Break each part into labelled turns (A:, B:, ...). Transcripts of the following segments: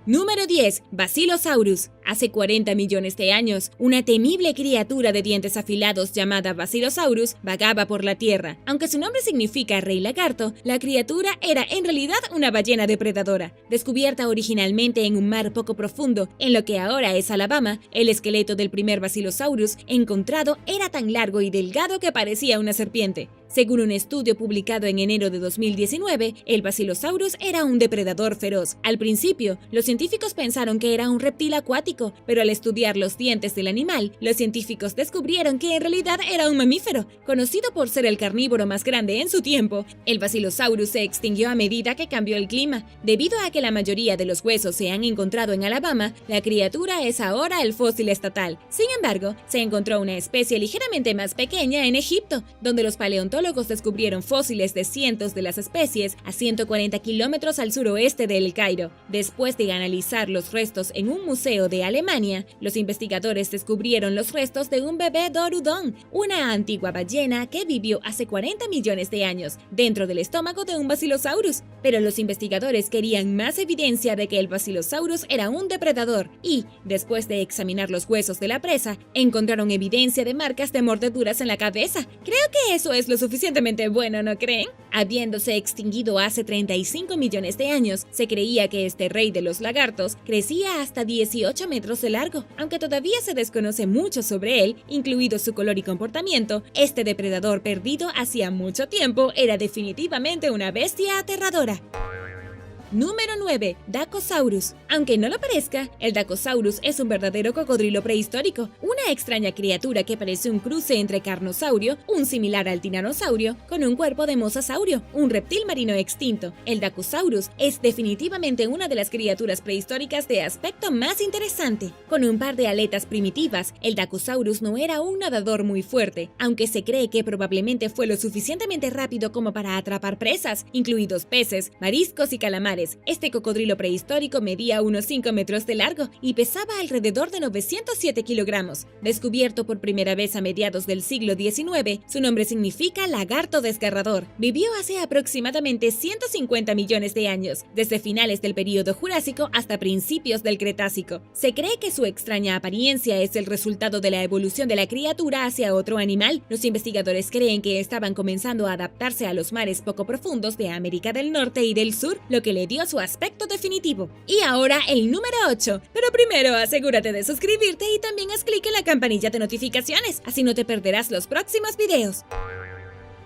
A: Número 10. Basilosaurus. Hace 40 millones de años, una temible criatura de dientes afilados llamada Basilosaurus vagaba por la Tierra. Aunque su nombre significa rey lagarto, la criatura era en realidad una ballena depredadora. Descubierta originalmente en un mar poco profundo, en lo que ahora es Alabama, el esqueleto del primer Basilosaurus encontrado era tan largo y delgado que parecía una serpiente. Según un estudio publicado en enero de 2019, el Basilosaurus era un depredador feroz. Al principio, los científicos pensaron que era un reptil acuático, pero al estudiar los dientes del animal, los científicos descubrieron que en realidad era un mamífero. Conocido por ser el carnívoro más grande en su tiempo, el Basilosaurus se extinguió a medida que cambió el clima. Debido a que la mayoría de los huesos se han encontrado en Alabama, la criatura es ahora el fósil estatal. Sin embargo, se encontró una especie ligeramente más pequeña en Egipto, donde los paleontólogos descubrieron fósiles de cientos de las especies a 140 kilómetros al suroeste de El Cairo. Después de analizar los restos en un museo de Alemania, los investigadores descubrieron los restos de un bebé Dorudon, una antigua ballena que vivió hace 40 millones de años, dentro del estómago de un Basilosaurus. Pero los investigadores querían más evidencia de que el Basilosaurus era un depredador y, después de examinar los huesos de la presa, encontraron evidencia de marcas de mordeduras en la cabeza. Creo que eso es lo suficientemente bueno, ¿no creen? Habiéndose extinguido hace 35 millones de años, se creía que este rey de los lagartos crecía hasta 18 metros de largo. Aunque todavía se desconoce mucho sobre él, incluido su color y comportamiento, este depredador perdido hacía mucho tiempo era definitivamente una bestia aterradora. Número 9. Dacosaurus. Aunque no lo parezca, el Dacosaurus es un verdadero cocodrilo prehistórico, una extraña criatura que parece un cruce entre carnosaurio, un similar al tiranosaurio, con un cuerpo de mosasaurio, un reptil marino extinto. El Dacosaurus es definitivamente una de las criaturas prehistóricas de aspecto más interesante. Con un par de aletas primitivas, el Dacosaurus no era un nadador muy fuerte, aunque se cree que probablemente fue lo suficientemente rápido como para atrapar presas, incluidos peces, mariscos y calamares. Este cocodrilo prehistórico medía unos 5 metros de largo y pesaba alrededor de 907 kilogramos. Descubierto por primera vez a mediados del siglo XIX, su nombre significa lagarto desgarrador. Vivió hace aproximadamente 150 millones de años, desde finales del período Jurásico hasta principios del Cretácico. Se cree que su extraña apariencia es el resultado de la evolución de la criatura hacia otro animal. Los investigadores creen que estaban comenzando a adaptarse a los mares poco profundos de América del Norte y del Sur, lo que le dio su aspecto definitivo. Y ahora el número 8. Pero primero asegúrate de suscribirte y también haz clic en la campanilla de notificaciones, así no te perderás los próximos videos.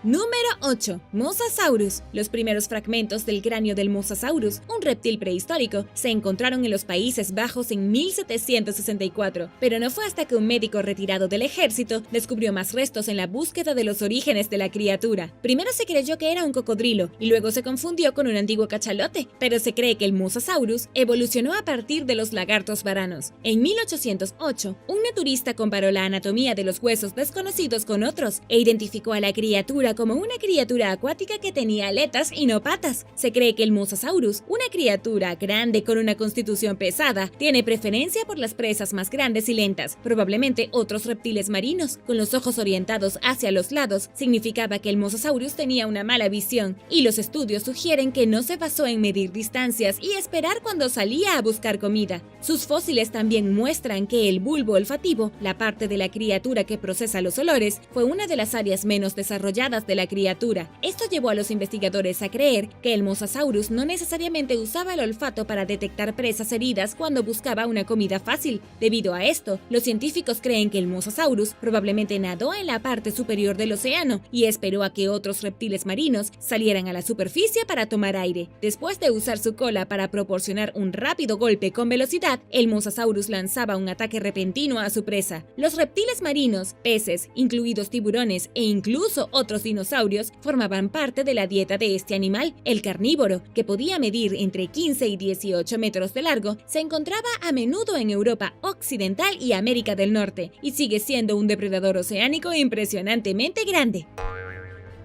A: Número 8. Mosasaurus. Los primeros fragmentos del cráneo del Mosasaurus, un reptil prehistórico, se encontraron en los Países Bajos en 1764, pero no fue hasta que un médico retirado del ejército descubrió más restos en la búsqueda de los orígenes de la criatura. Primero se creyó que era un cocodrilo y luego se confundió con un antiguo cachalote, pero se cree que el Mosasaurus evolucionó a partir de los lagartos varanos. En 1808, un naturista comparó la anatomía de los huesos desconocidos con otros e identificó a la criatura como una criatura acuática que tenía aletas y no patas. Se cree que el Mosasaurus, una criatura grande con una constitución pesada, tiene preferencia por las presas más grandes y lentas. Probablemente otros reptiles marinos, con los ojos orientados hacia los lados, significaba que el Mosasaurus tenía una mala visión, y los estudios sugieren que no se basó en medir distancias y esperar cuando salía a buscar comida. Sus fósiles también muestran que el bulbo olfativo, la parte de la criatura que procesa los olores, fue una de las áreas menos desarrolladas de la criatura. Esto llevó a los investigadores a creer que el Mosasaurus no necesariamente usaba el olfato para detectar presas heridas cuando buscaba una comida fácil. Debido a esto, los científicos creen que el Mosasaurus probablemente nadó en la parte superior del océano y esperó a que otros reptiles marinos salieran a la superficie para tomar aire. Después de usar su cola para proporcionar un rápido golpe con velocidad, el Mosasaurus lanzaba un ataque repentino a su presa. Los reptiles marinos, peces, incluidos tiburones e incluso otros dinosaurios, formaban parte de la dieta de este animal. El carnívoro, que podía medir entre 15 y 18 metros de largo, se encontraba a menudo en Europa Occidental y América del Norte, y sigue siendo un depredador oceánico impresionantemente grande.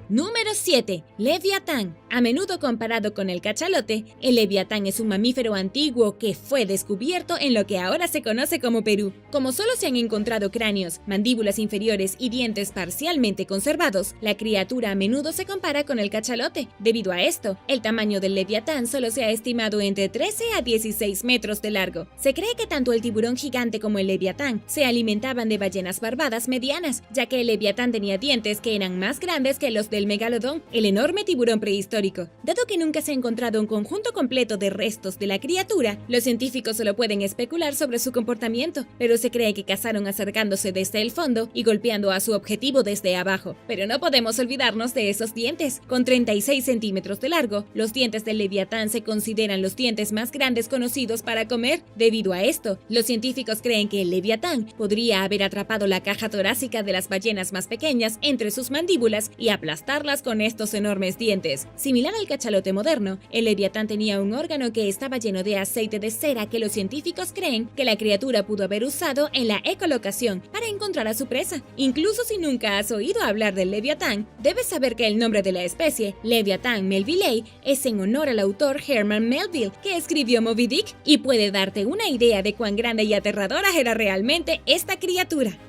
A: Número 7. Leviatán. A menudo comparado con el cachalote, el leviatán es un mamífero antiguo que fue descubierto en lo que ahora se conoce como Perú. Como solo se han encontrado cráneos, mandíbulas inferiores y dientes parcialmente conservados, la criatura a menudo se compara con el cachalote. Debido a esto, el tamaño del leviatán solo se ha estimado entre 13 a 16 metros de largo. Se cree que tanto el tiburón gigante como el leviatán se alimentaban de ballenas barbadas medianas, ya que el leviatán tenía dientes que eran más grandes que los del megalodón, el enorme tiburón prehistórico. Dado que nunca se ha encontrado un conjunto completo de restos de la criatura, los científicos solo pueden especular sobre su comportamiento, pero se cree que cazaron acercándose desde el fondo y golpeando a su objetivo desde abajo. Pero no podemos olvidarnos de esos dientes. Con 36 centímetros de largo, los dientes del leviatán se consideran los dientes más grandes conocidos para comer. Debido a esto, los científicos creen que el leviatán podría haber atrapado la caja torácica de las ballenas más pequeñas entre sus mandíbulas y aplastarlas con estos enormes dientes. Similar al cachalote moderno, el leviatán tenía un órgano que estaba lleno de aceite de cera que los científicos creen que la criatura pudo haber usado en la ecolocación para encontrar a su presa. Incluso si nunca has oído hablar del leviatán, debes saber que el nombre de la especie, Leviathan melvillei, es en honor al autor Herman Melville, que escribió Moby Dick, y puede darte una idea de cuán grande y aterradora era realmente esta criatura.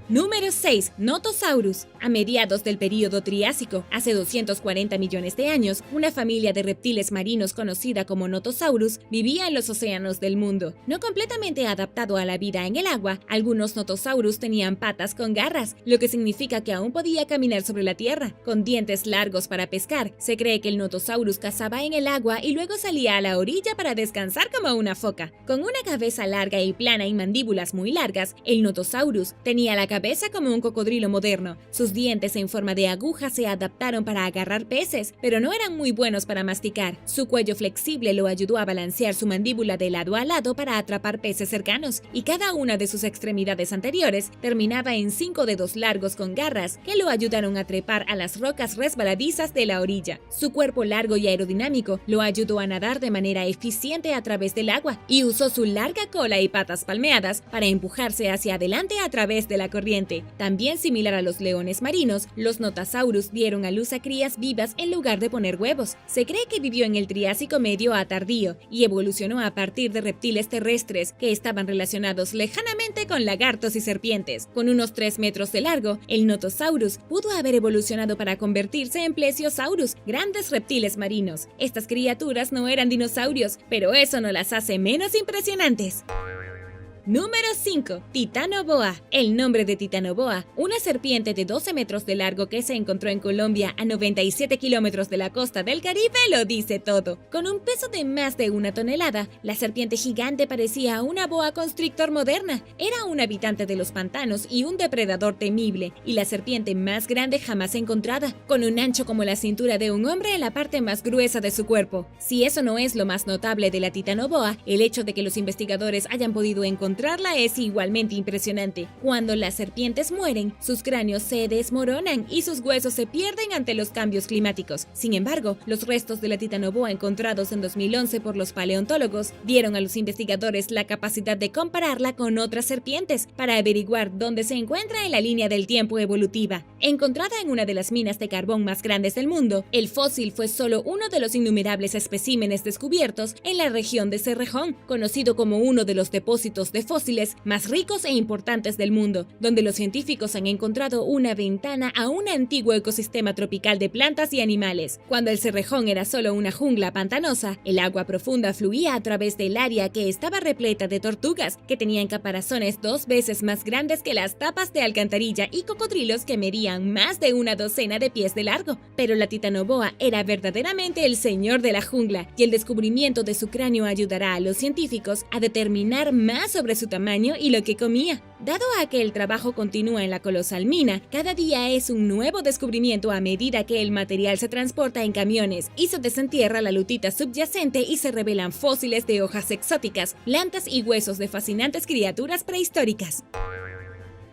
A: Número 6. Notosaurus. A mediados del período Triásico, hace 240 millones de años, una familia de reptiles marinos conocida como Notosaurus vivía en los océanos del mundo. No completamente adaptado a la vida en el agua, algunos Notosaurus tenían patas con garras, lo que significa que aún podía caminar sobre la tierra. Con dientes largos para pescar, se cree que el Notosaurus cazaba en el agua y luego salía a la orilla para descansar como una foca. Con una cabeza larga y plana y mandíbulas muy largas, el Notosaurus tenía la cabeza como un cocodrilo moderno. Sus dientes en forma de aguja se adaptaron para agarrar peces, pero no eran muy buenos para masticar. Su cuello flexible lo ayudó a balancear su mandíbula de lado a lado para atrapar peces cercanos, y cada una de sus extremidades anteriores terminaba en 5 dedos largos con garras que lo ayudaron a trepar a las rocas resbaladizas de la orilla. Su cuerpo largo y aerodinámico lo ayudó a nadar de manera eficiente a través del agua, y usó su larga cola y patas palmeadas para empujarse hacia adelante a través de la corriente. También similar a los leones marinos, los Notosaurus dieron a luz a crías vivas en lugar de poner huevos. Se cree que vivió en el Triásico medio a tardío y evolucionó a partir de reptiles terrestres que estaban relacionados lejanamente con lagartos y serpientes. Con unos 3 metros de largo, el Notosaurus pudo haber evolucionado para convertirse en Plesiosaurus, grandes reptiles marinos. Estas criaturas no eran dinosaurios, pero eso no las hace menos impresionantes. Número 5. Titanoboa. El nombre de Titanoboa, una serpiente de 12 metros de largo que se encontró en Colombia a 97 kilómetros de la costa del Caribe, lo dice todo. Con un peso de más de 1 tonelada, la serpiente gigante parecía una boa constrictor moderna. Era un habitante de los pantanos y un depredador temible, y la serpiente más grande jamás encontrada, con un ancho como la cintura de un hombre en la parte más gruesa de su cuerpo. Si eso no es lo más notable de la Titanoboa, el hecho de que los investigadores hayan podido encontrarla es igualmente impresionante. Cuando las serpientes mueren, sus cráneos se desmoronan y sus huesos se pierden ante los cambios climáticos. Sin embargo, los restos de la Titanoboa encontrados en 2011 por los paleontólogos dieron a los investigadores la capacidad de compararla con otras serpientes para averiguar dónde se encuentra en la línea del tiempo evolutiva. Encontrada en una de las minas de carbón más grandes del mundo, el fósil fue solo uno de los innumerables especímenes descubiertos en la región de Cerrejón, conocido como uno de los depósitos de fósiles más ricos e importantes del mundo, donde los científicos han encontrado una ventana a un antiguo ecosistema tropical de plantas y animales. Cuando el Cerrejón era solo una jungla pantanosa, el agua profunda fluía a través del área que estaba repleta de tortugas, que tenían caparazones 2 veces más grandes que las tapas de alcantarilla, y cocodrilos que medían más de 1 docena de pies de largo. Pero la Titanoboa era verdaderamente el señor de la jungla, y el descubrimiento de su cráneo ayudará a los científicos a determinar más sobre su tamaño y lo que comía. Dado a que el trabajo continúa en la colosal mina, cada día es un nuevo descubrimiento a medida que el material se transporta en camiones y se desentierra la lutita subyacente y se revelan fósiles de hojas exóticas, plantas y huesos de fascinantes criaturas prehistóricas.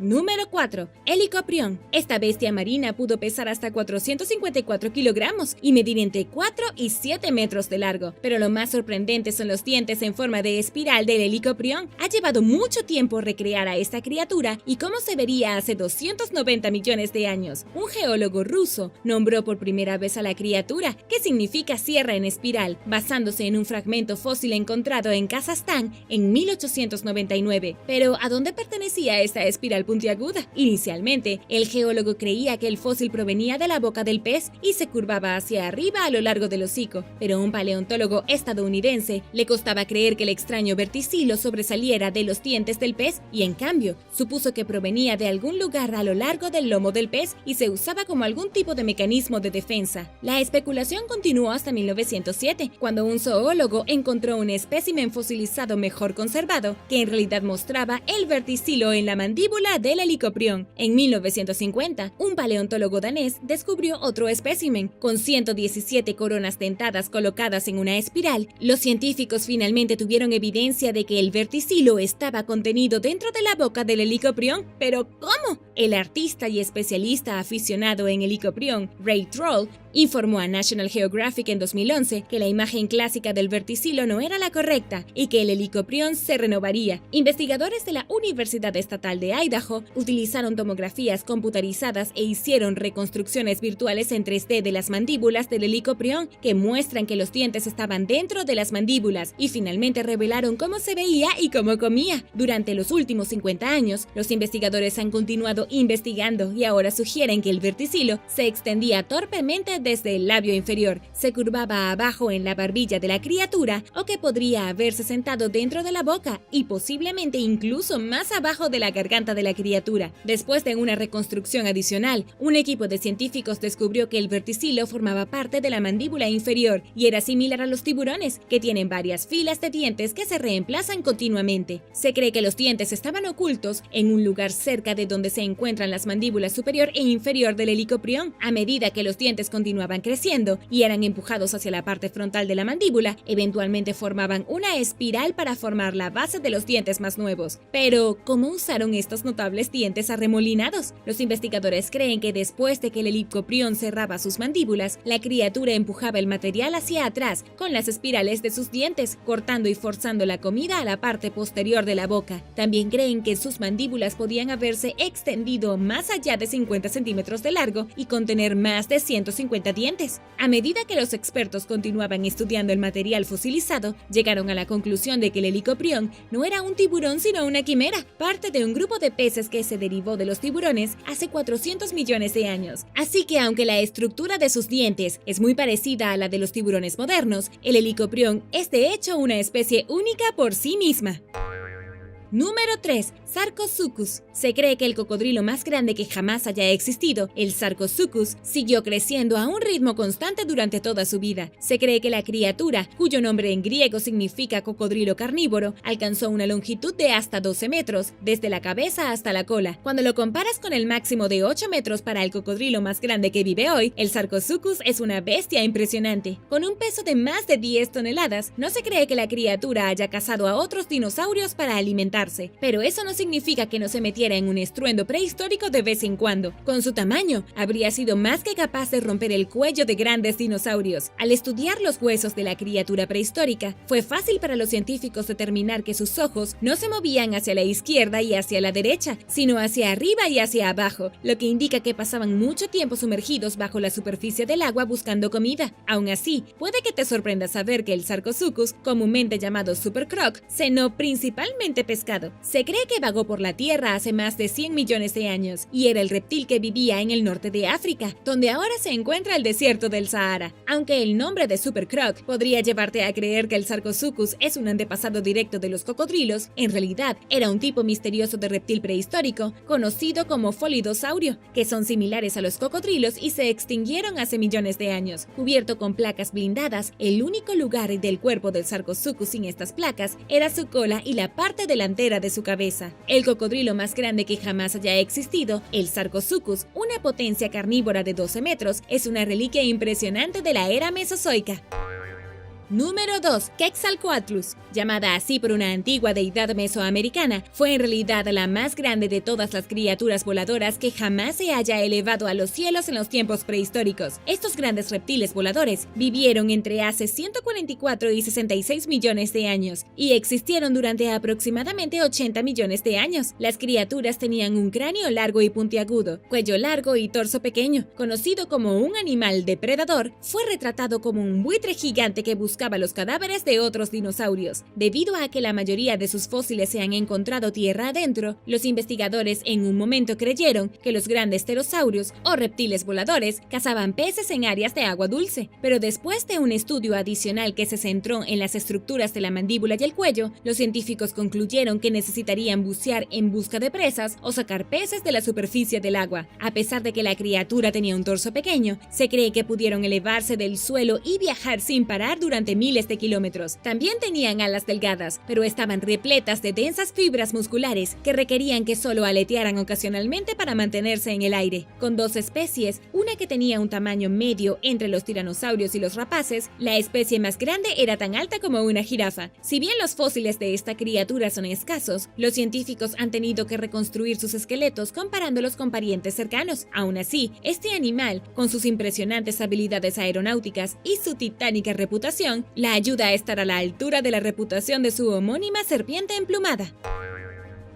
A: Número 4. Helicoprión. Esta bestia marina pudo pesar hasta 454 kilogramos y medir entre 4 y 7 metros de largo. Pero lo más sorprendente son los dientes en forma de espiral del helicoprión. Ha llevado mucho tiempo recrear a esta criatura y cómo se vería hace 290 millones de años. Un geólogo ruso nombró por primera vez a la criatura, que significa sierra en espiral, basándose en un fragmento fósil encontrado en Kazajstán en 1899. Pero ¿a dónde pertenecía esta espiral puntiaguda? Inicialmente, el geólogo creía que el fósil provenía de la boca del pez y se curvaba hacia arriba a lo largo del hocico, pero a un paleontólogo estadounidense le costaba creer que el extraño verticilo sobresaliera de los dientes del pez y, en cambio, supuso que provenía de algún lugar a lo largo del lomo del pez y se usaba como algún tipo de mecanismo de defensa. La especulación continuó hasta 1907, cuando un zoólogo encontró un espécimen fosilizado mejor conservado que en realidad mostraba el verticilo en la mandíbula del helicoprión. En 1950, un paleontólogo danés descubrió otro espécimen, con 117 coronas dentadas colocadas en una espiral. Los científicos finalmente tuvieron evidencia de que el verticilo estaba contenido dentro de la boca del helicoprión. ¿Pero cómo? El artista y especialista aficionado en helicoprión, Ray Troll, informó a National Geographic en 2011 que la imagen clásica del verticilo no era la correcta y que el helicoprión se renovaría. Investigadores de la Universidad Estatal de Idaho utilizaron tomografías computarizadas e hicieron reconstrucciones virtuales en 3D de las mandíbulas del helicoprión que muestran que los dientes estaban dentro de las mandíbulas y finalmente revelaron cómo se veía y cómo comía. Durante los últimos 50 años, los investigadores han continuado investigando y ahora sugieren que el verticilo se extendía torpemente desde el labio inferior, se curvaba abajo en la barbilla de la criatura o que podría haberse sentado dentro de la boca y posiblemente incluso más abajo de la garganta de la criatura. Después de una reconstrucción adicional, un equipo de científicos descubrió que el verticilo formaba parte de la mandíbula inferior y era similar a los tiburones, que tienen varias filas de dientes que se reemplazan continuamente. Se cree que los dientes estaban ocultos en un lugar cerca de donde se encuentran las mandíbulas superior e inferior del helicoprión. A medida que los dientes continuaban creciendo y eran empujados hacia la parte frontal de la mandíbula, eventualmente formaban una espiral para formar la base de los dientes más nuevos. Pero, ¿cómo usaron estos notables dientes arremolinados? Los investigadores creen que después de que el helicoprión cerraba sus mandíbulas, la criatura empujaba el material hacia atrás con las espirales de sus dientes, cortando y forzando la comida a la parte posterior de la boca. También creen que sus mandíbulas podían haberse extendido más allá de 50 centímetros de largo y contener más de 150 dientes. A medida que los expertos continuaban estudiando el material fosilizado, llegaron a la conclusión de que el helicoprión no era un tiburón sino una quimera, parte de un grupo de peces que se derivó de los tiburones hace 400 millones de años. Así que aunque la estructura de sus dientes es muy parecida a la de los tiburones modernos, el helicoprión es de hecho una especie única por sí misma. Número 3. Sarcosuchus. Se cree que el cocodrilo más grande que jamás haya existido, el Sarcosuchus, siguió creciendo a un ritmo constante durante toda su vida. Se cree que la criatura, cuyo nombre en griego significa cocodrilo carnívoro, alcanzó una longitud de hasta 12 metros, desde la cabeza hasta la cola. Cuando lo comparas con el máximo de 8 metros para el cocodrilo más grande que vive hoy, el Sarcosuchus es una bestia impresionante. Con un peso de más de 10 toneladas, no se cree que la criatura haya cazado a otros dinosaurios para alimentarse, pero eso no significa que no se metiera en un estruendo prehistórico de vez en cuando. Con su tamaño, habría sido más que capaz de romper el cuello de grandes dinosaurios. Al estudiar los huesos de la criatura prehistórica, fue fácil para los científicos determinar que sus ojos no se movían hacia la izquierda y hacia la derecha, sino hacia arriba y hacia abajo, lo que indica que pasaban mucho tiempo sumergidos bajo la superficie del agua buscando comida. Aún así, puede que te sorprenda saber que el Sarcosuchus, comúnmente llamado Super Croc, cenó principalmente pescado. Se cree que vagó por la Tierra hace más de 100 millones de años y era el reptil que vivía en el norte de África, donde ahora se encuentra el desierto del Sahara. Aunque el nombre de Super Croc podría llevarte a creer que el Sarcosuchus es un antepasado directo de los cocodrilos, en realidad era un tipo misterioso de reptil prehistórico conocido como folidosaurio, que son similares a los cocodrilos y se extinguieron hace millones de años. Cubierto con placas blindadas, el único lugar del cuerpo del Sarcosuchus sin estas placas era su cola y la parte delantera de su cabeza. El cocodrilo más grande que jamás haya existido, el Sarcosuchus, una potencia carnívora de 12 metros, es una reliquia impresionante de la era mesozoica. Número 2. Quetzalcoatlus. Llamada así por una antigua deidad mesoamericana, fue en realidad la más grande de todas las criaturas voladoras que jamás se haya elevado a los cielos en los tiempos prehistóricos. Estos grandes reptiles voladores vivieron entre hace 144 y 66 millones de años y existieron durante aproximadamente 80 millones de años. Las criaturas tenían un cráneo largo y puntiagudo, cuello largo y torso pequeño. Conocido como un animal depredador, fue retratado como un buitre gigante que buscaba los cadáveres de otros dinosaurios. Debido a que la mayoría de sus fósiles se han encontrado tierra adentro, los investigadores en un momento creyeron que los grandes pterosaurios o reptiles voladores cazaban peces en áreas de agua dulce. Pero después de un estudio adicional que se centró en las estructuras de la mandíbula y el cuello, los científicos concluyeron que necesitarían bucear en busca de presas o sacar peces de la superficie del agua. A pesar de que la criatura tenía un torso pequeño, se cree que pudieron elevarse del suelo y viajar sin parar durante miles de kilómetros. También tenían alas delgadas, pero estaban repletas de densas fibras musculares que requerían que solo aletearan ocasionalmente para mantenerse en el aire. Con dos especies, una que tenía un tamaño medio entre los tiranosaurios y los rapaces, la especie más grande era tan alta como una jirafa. Si bien los fósiles de esta criatura son escasos, los científicos han tenido que reconstruir sus esqueletos comparándolos con parientes cercanos. Aún así, este animal, con sus impresionantes habilidades aeronáuticas y su titánica reputación, la ayuda a estar a la altura de la reputación de su homónima serpiente emplumada.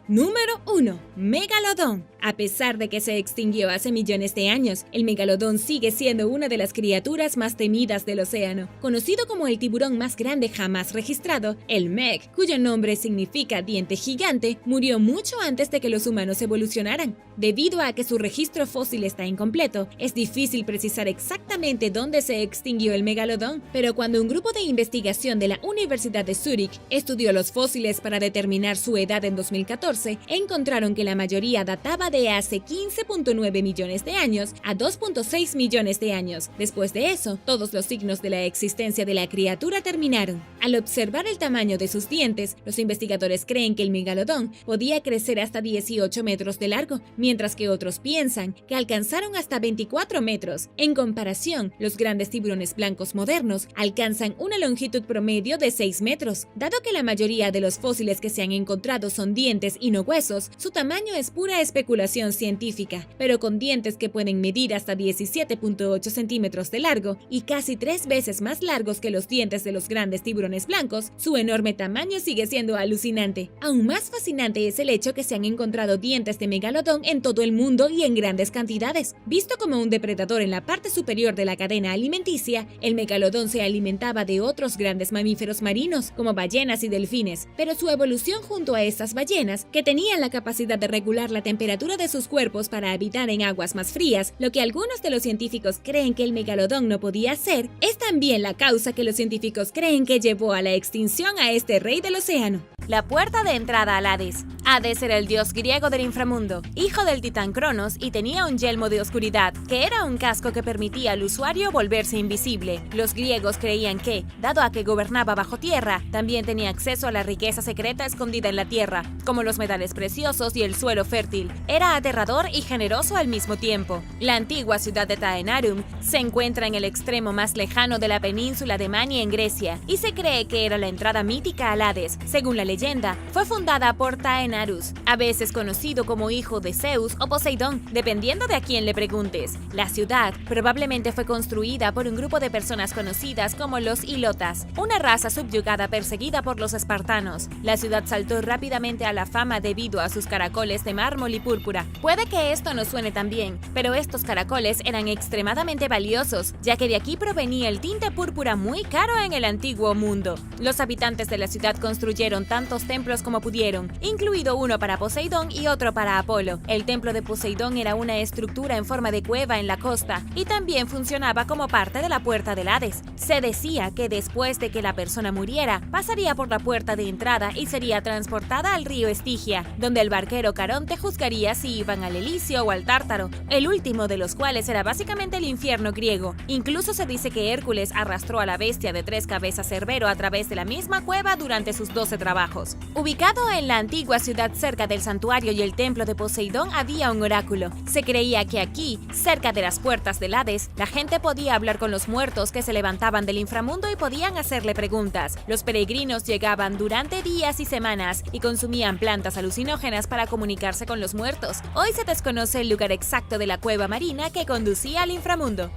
A: Número 1. Megalodón. A pesar de que se extinguió hace millones de años, el megalodón sigue siendo una de las criaturas más temidas del océano. Conocido como el tiburón más grande jamás registrado, el Meg, cuyo nombre significa diente gigante, murió mucho antes de que los humanos evolucionaran. Debido a que su registro fósil está incompleto, es difícil precisar exactamente dónde se extinguió el megalodón, pero cuando un grupo de investigación de la Universidad de Zúrich estudió los fósiles para determinar su edad en 2014, encontraron que la mayoría databa de hace 15.9 millones de años a 2.6 millones de años. Después de eso, todos los signos de la existencia de la criatura terminaron. Al observar el tamaño de sus dientes, los investigadores creen que el megalodón podía crecer hasta 18 metros de largo, mientras que otros piensan que alcanzaron hasta 24 metros. En comparación, los grandes tiburones blancos modernos alcanzan una longitud promedio de 6 metros. Dado que la mayoría de los fósiles que se han encontrado son dientes y no huesos, su tamaño es pura especulación científica, pero con dientes que pueden medir hasta 17.8 centímetros de largo y casi 3 veces más largos que los dientes de los grandes tiburones blancos, su enorme tamaño sigue siendo alucinante. Aún más fascinante es el hecho que se han encontrado dientes de megalodón en todo el mundo y en grandes cantidades. Visto como un depredador en la parte superior de la cadena alimenticia, el megalodón se alimentaba de otros grandes mamíferos marinos, como ballenas y delfines, pero su evolución junto a estas ballenas, que tenían la capacidad de regular la temperatura de sus cuerpos para habitar en aguas más frías, lo que algunos de los científicos creen que el megalodón no podía hacer, es también la causa que los científicos creen que llevó a la extinción a este rey del océano.
B: La puerta de entrada al Hades. Hades era el dios griego del inframundo, hijo del titán Cronos, y tenía un yelmo de oscuridad, que era un casco que permitía al usuario volverse invisible. Los griegos creían que, dado a que gobernaba bajo tierra, también tenía acceso a la riqueza secreta escondida en la tierra, como los metales preciosos y el suelo fértil. Era aterrador y generoso al mismo tiempo. La antigua ciudad de Taenarum se encuentra en el extremo más lejano de la península de Mani en Grecia, y se cree que era la entrada mítica al Hades. Según la leyenda, fue fundada por Taenarus, a veces conocido como hijo de Zeus o Poseidón, dependiendo de a quién le preguntes. La ciudad probablemente fue construida por un grupo de personas conocidas como los ilotas, una raza subyugada perseguida por los espartanos. La ciudad saltó rápidamente a la fama debido a sus caracoles de mármol y púrpura. Puede que esto no suene tan bien, pero estos caracoles eran extremadamente valiosos, ya que de aquí provenía el tinte púrpura muy caro en el antiguo mundo. Los habitantes de la ciudad construyeron tantos templos como pudieron, incluido uno para Poseidón y otro para Apolo. El templo de Poseidón era una estructura en forma de cueva en la costa y también funcionaba como parte de la puerta del Hades. Se decía que después de que la persona muriera, pasaría por la puerta de entrada y sería transportada al río Estigia, donde el barquero Caronte juzgaría si iban al Elicio o al Tártaro, el último de los cuales era básicamente el infierno griego. Incluso se dice que Hércules arrastró a la bestia de 3 cabezas Cerbero a través de la misma cueva durante sus 12 trabajos. Bajos. Ubicado en la antigua ciudad cerca del santuario y el templo de Poseidón había un oráculo. Se creía que aquí, cerca de las puertas del Hades, la gente podía hablar con los muertos que se levantaban del inframundo y podían hacerle preguntas. Los peregrinos llegaban durante días y semanas y consumían plantas alucinógenas para comunicarse con los muertos. Hoy se desconoce el lugar exacto de la cueva marina que conducía al inframundo.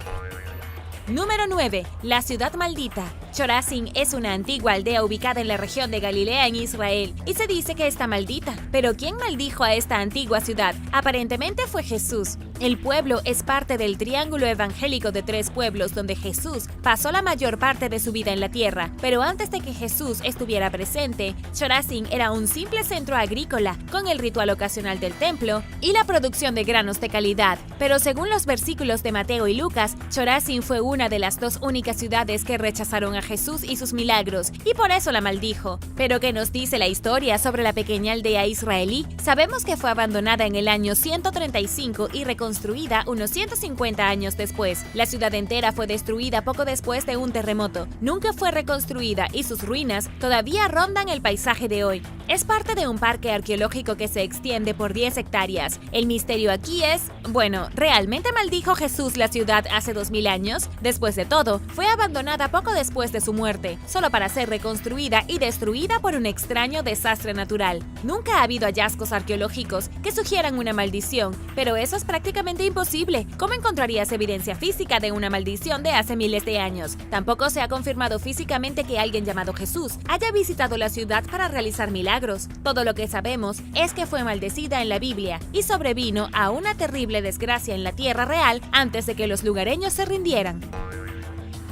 B: Número 9. La ciudad maldita. Chorazin es una antigua aldea ubicada en la región de Galilea en Israel y se dice que está maldita. Pero ¿quién maldijo a esta antigua ciudad? Aparentemente fue Jesús. El pueblo es parte del triángulo evangélico de 3 pueblos donde Jesús pasó la mayor parte de su vida en la tierra. Pero antes de que Jesús estuviera presente, Chorazin era un simple centro agrícola con el ritual ocasional del templo y la producción de granos de calidad. Pero según los versículos de Mateo y Lucas, Chorazin fue una de las 2 únicas ciudades que rechazaron a Jesús y sus milagros, y por eso la maldijo. ¿Pero qué nos dice la historia sobre la pequeña aldea israelí? Sabemos que fue abandonada en el año 135 y reconstruida unos 150 años después. La ciudad entera fue destruida poco después de un terremoto. Nunca fue reconstruida y sus ruinas todavía rondan el paisaje de hoy. Es parte de un parque arqueológico que se extiende por 10 hectáreas. El misterio aquí es, bueno, ¿realmente maldijo Jesús la ciudad hace 2000 años? Después de todo, fue abandonada poco después de su muerte, solo para ser reconstruida y destruida por un extraño desastre natural. Nunca ha habido hallazgos arqueológicos que sugieran una maldición, pero eso es prácticamente imposible. ¿Cómo encontrarías evidencia física de una maldición de hace miles de años? Tampoco se ha confirmado físicamente que alguien llamado Jesús haya visitado la ciudad para realizar milagros. Todo lo que sabemos es que fue maldecida en la Biblia y sobrevino a una terrible desgracia en la tierra real antes de que los lugareños se rindieran.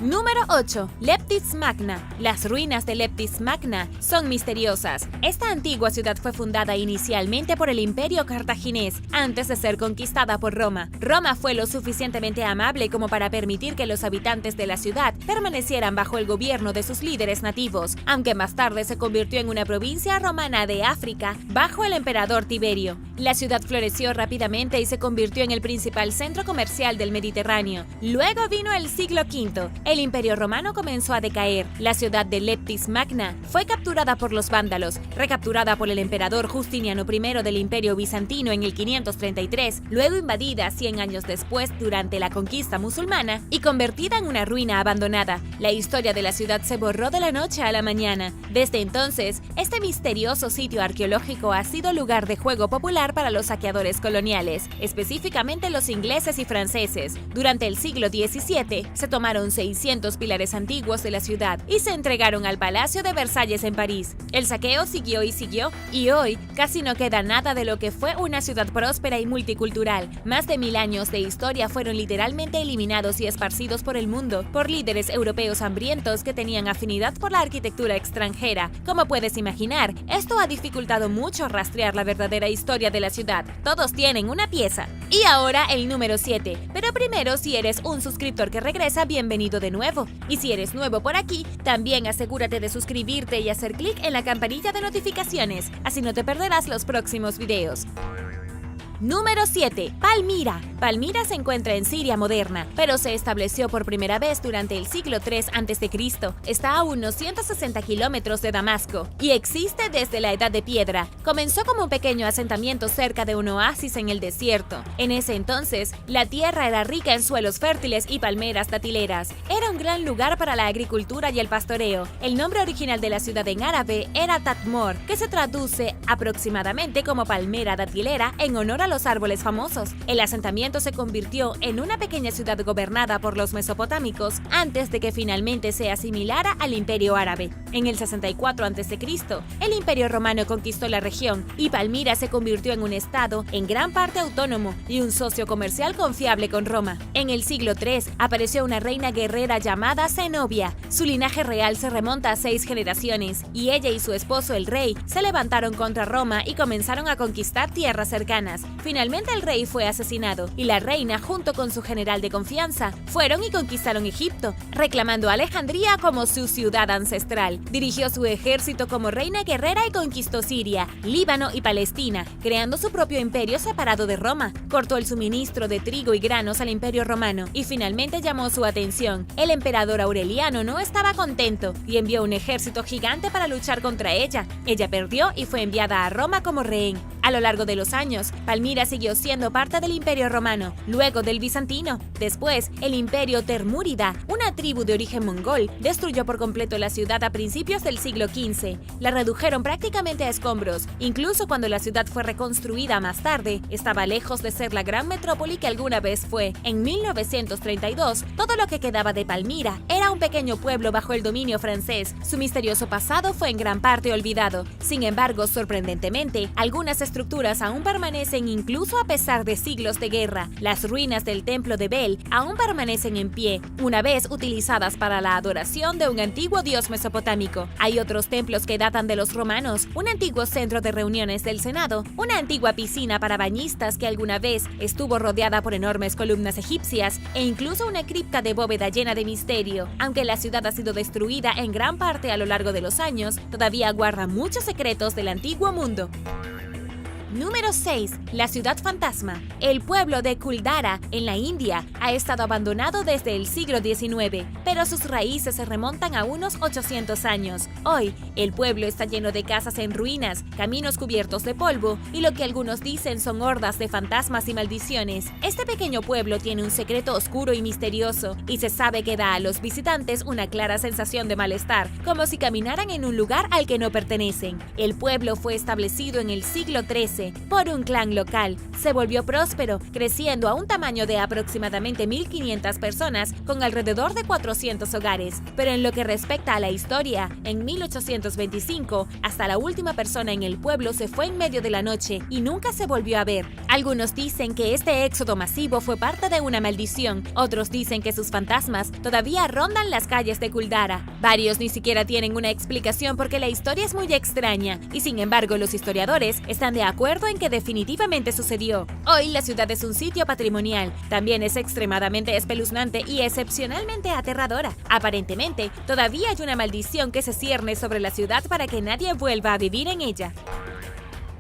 B: Número 8. Leptis Magna. Las ruinas de Leptis Magna son misteriosas. Esta antigua ciudad fue fundada inicialmente por el Imperio Cartaginés, antes de ser conquistada por Roma. Roma fue lo suficientemente amable como para permitir que los habitantes de la ciudad permanecieran bajo el gobierno de sus líderes nativos, aunque más tarde se convirtió en una provincia romana de África bajo el emperador Tiberio. La ciudad floreció rápidamente y se convirtió en el principal centro comercial del Mediterráneo. Luego vino el siglo V. El Imperio Romano comenzó a decaer. La ciudad de Leptis Magna fue capturada por los vándalos, recapturada por el emperador Justiniano I del Imperio Bizantino en el 533, luego invadida 100 años después durante la conquista musulmana y convertida en una ruina abandonada. La historia de la ciudad se borró de la noche a la mañana. Desde entonces, este misterioso sitio arqueológico ha sido lugar de juego popular para los saqueadores coloniales, específicamente los ingleses y franceses. Durante el siglo XVII, se tomaron 600 pilares antiguos de la ciudad y se entregaron al Palacio de Versalles en París. El saqueo siguió y hoy casi no queda nada de lo que fue una ciudad próspera y multicultural. Más de 1000 años de historia fueron literalmente eliminados y esparcidos por el mundo por líderes europeos hambrientos que tenían afinidad por la arquitectura extranjera. Como puedes imaginar, esto ha dificultado mucho rastrear la verdadera historia de la ciudad. Todos tienen una pieza. Y ahora el número 7. Pero primero, si eres un suscriptor que regresa, bienvenido de nuevo. Y si eres nuevo por aquí, también asegúrate de suscribirte y hacer clic en la campanilla de notificaciones, así no te perderás los próximos videos. Número 7. Palmira. Palmira se encuentra en Siria moderna, pero se estableció por primera vez durante el siglo III a.C. Está a unos 160 kilómetros de Damasco y existe desde la Edad de Piedra. Comenzó como un pequeño asentamiento cerca de un oasis en el desierto. En ese entonces, la tierra era rica en suelos fértiles y palmeras datileras. Era un gran lugar para la agricultura y el pastoreo. El nombre original de la ciudad en árabe era Tadmor, que se traduce aproximadamente como palmera datilera en honor a los árboles famosos. El asentamiento se convirtió en una pequeña ciudad gobernada por los mesopotámicos antes de que finalmente se asimilara al Imperio Árabe. En el 64 a.C., el Imperio Romano conquistó la región y Palmira se convirtió en un estado en gran parte autónomo y un socio comercial confiable con Roma. En el siglo III apareció una reina guerrera llamada Zenobia. Su linaje real se remonta a 6 generaciones y ella y su esposo el rey se levantaron contra Roma y comenzaron a conquistar tierras cercanas. Finalmente el rey fue asesinado y la reina, junto con su general de confianza, fueron y conquistaron Egipto, reclamando a Alejandría como su ciudad ancestral. Dirigió su ejército como reina guerrera y conquistó Siria, Líbano y Palestina, creando su propio imperio separado de Roma. Cortó el suministro de trigo y granos al imperio romano y finalmente llamó su atención. El emperador Aureliano no estaba contento y envió un ejército gigante para luchar contra ella. Ella perdió y fue enviada a Roma como rehén. A lo largo de los años, Palmira siguió siendo parte del Imperio Romano, luego del bizantino. Después, el Imperio Termúrida, una tribu de origen mongol, destruyó por completo la ciudad a principios del siglo XV. La redujeron prácticamente a escombros. Incluso cuando la ciudad fue reconstruida más tarde, estaba lejos de ser la gran metrópoli que alguna vez fue. En 1932, todo lo que quedaba de Palmira era un pequeño pueblo bajo el dominio francés. Su misterioso pasado fue en gran parte olvidado. Sin embargo, sorprendentemente, algunas estructuras aún permanecen incluso a pesar de siglos de guerra. Las ruinas del templo de Bel aún permanecen en pie, una vez utilizadas para la adoración de un antiguo dios mesopotámico. Hay otros templos que datan de los romanos, un antiguo centro de reuniones del Senado, una antigua piscina para bañistas que alguna vez estuvo rodeada por enormes columnas egipcias e incluso una cripta de bóveda llena de misterio. Aunque la ciudad ha sido destruida en gran parte a lo largo de los años, todavía guarda muchos secretos del antiguo mundo. Número 6. La ciudad fantasma. El pueblo de Kuldara, en la India, ha estado abandonado desde el siglo XIX, pero sus raíces se remontan a unos 800 años. Hoy, el pueblo está lleno de casas en ruinas, caminos cubiertos de polvo y lo que algunos dicen son hordas de fantasmas y maldiciones. Este pequeño pueblo tiene un secreto oscuro y misterioso, y se sabe que da a los visitantes una clara sensación de malestar, como si caminaran en un lugar al que no pertenecen. El pueblo fue establecido en el siglo XIII por un clan local. Se volvió próspero, creciendo a un tamaño de aproximadamente 1.500 personas con alrededor de 400 hogares. Pero en lo que respecta a la historia, en 1825, hasta la última persona en el pueblo se fue en medio de la noche y nunca se volvió a ver. Algunos dicen que este éxodo masivo fue parte de una maldición, otros dicen que sus fantasmas todavía rondan las calles de Kuldara. Varios ni siquiera tienen una explicación porque la historia es muy extraña, y sin embargo los historiadores están de acuerdo en que definitivamente sucedió. Hoy la ciudad es un sitio patrimonial. También es extremadamente espeluznante y excepcionalmente aterradora. Aparentemente, todavía hay una maldición que se cierne sobre la ciudad para que nadie vuelva a vivir en ella.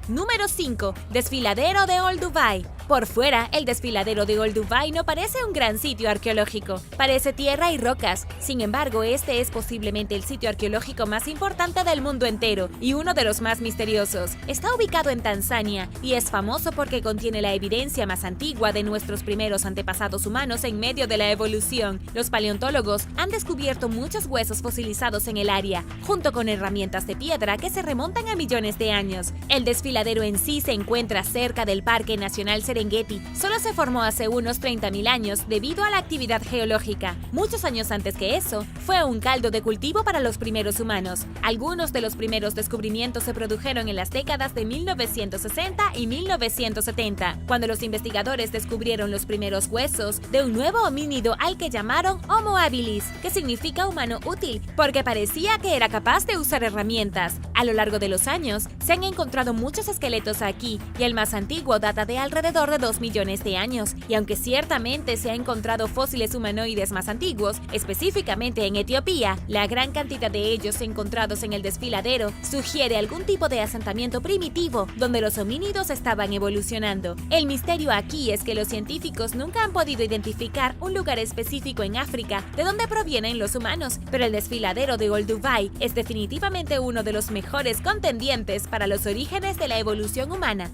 B: Número 5. Desfiladero de Old Dubai. Por fuera, el desfiladero de Old Dubai no parece un gran sitio arqueológico. Parece tierra y rocas. Sin embargo, este es posiblemente el sitio arqueológico más importante del mundo entero y uno de los más misteriosos. Está ubicado en Tanzania y es famoso porque contiene la evidencia más antigua de nuestros primeros antepasados humanos en medio de la evolución. Los paleontólogos han descubierto muchos huesos fosilizados en el área, junto con herramientas de piedra que se remontan a millones de años. El desfiladero en sí se encuentra cerca del Parque Nacional Serengeti. Solo se formó hace unos 30.000 años debido a la actividad geológica. Muchos años antes que eso, fue un caldo de cultivo para los primeros humanos. Algunos de los primeros descubrimientos se produjeron en las décadas de 1960 y 1970, cuando los investigadores descubrieron los primeros huesos de un nuevo homínido al que llamaron Homo habilis, que significa humano útil, porque parecía que era capaz de usar herramientas. A lo largo de los años, se han encontrado muchos esqueletos aquí, y el más antiguo data de alrededor de 2 millones de años, y aunque ciertamente se ha encontrado fósiles humanoides más antiguos, específicamente en Etiopía, la gran cantidad de ellos encontrados en el desfiladero sugiere algún tipo de asentamiento primitivo donde los homínidos estaban evolucionando. El misterio aquí es que los científicos nunca han podido identificar un lugar específico en África de donde provienen los humanos, pero el desfiladero de Old Dubai es definitivamente uno de los mejores contendientes para los orígenes de la evolución humana.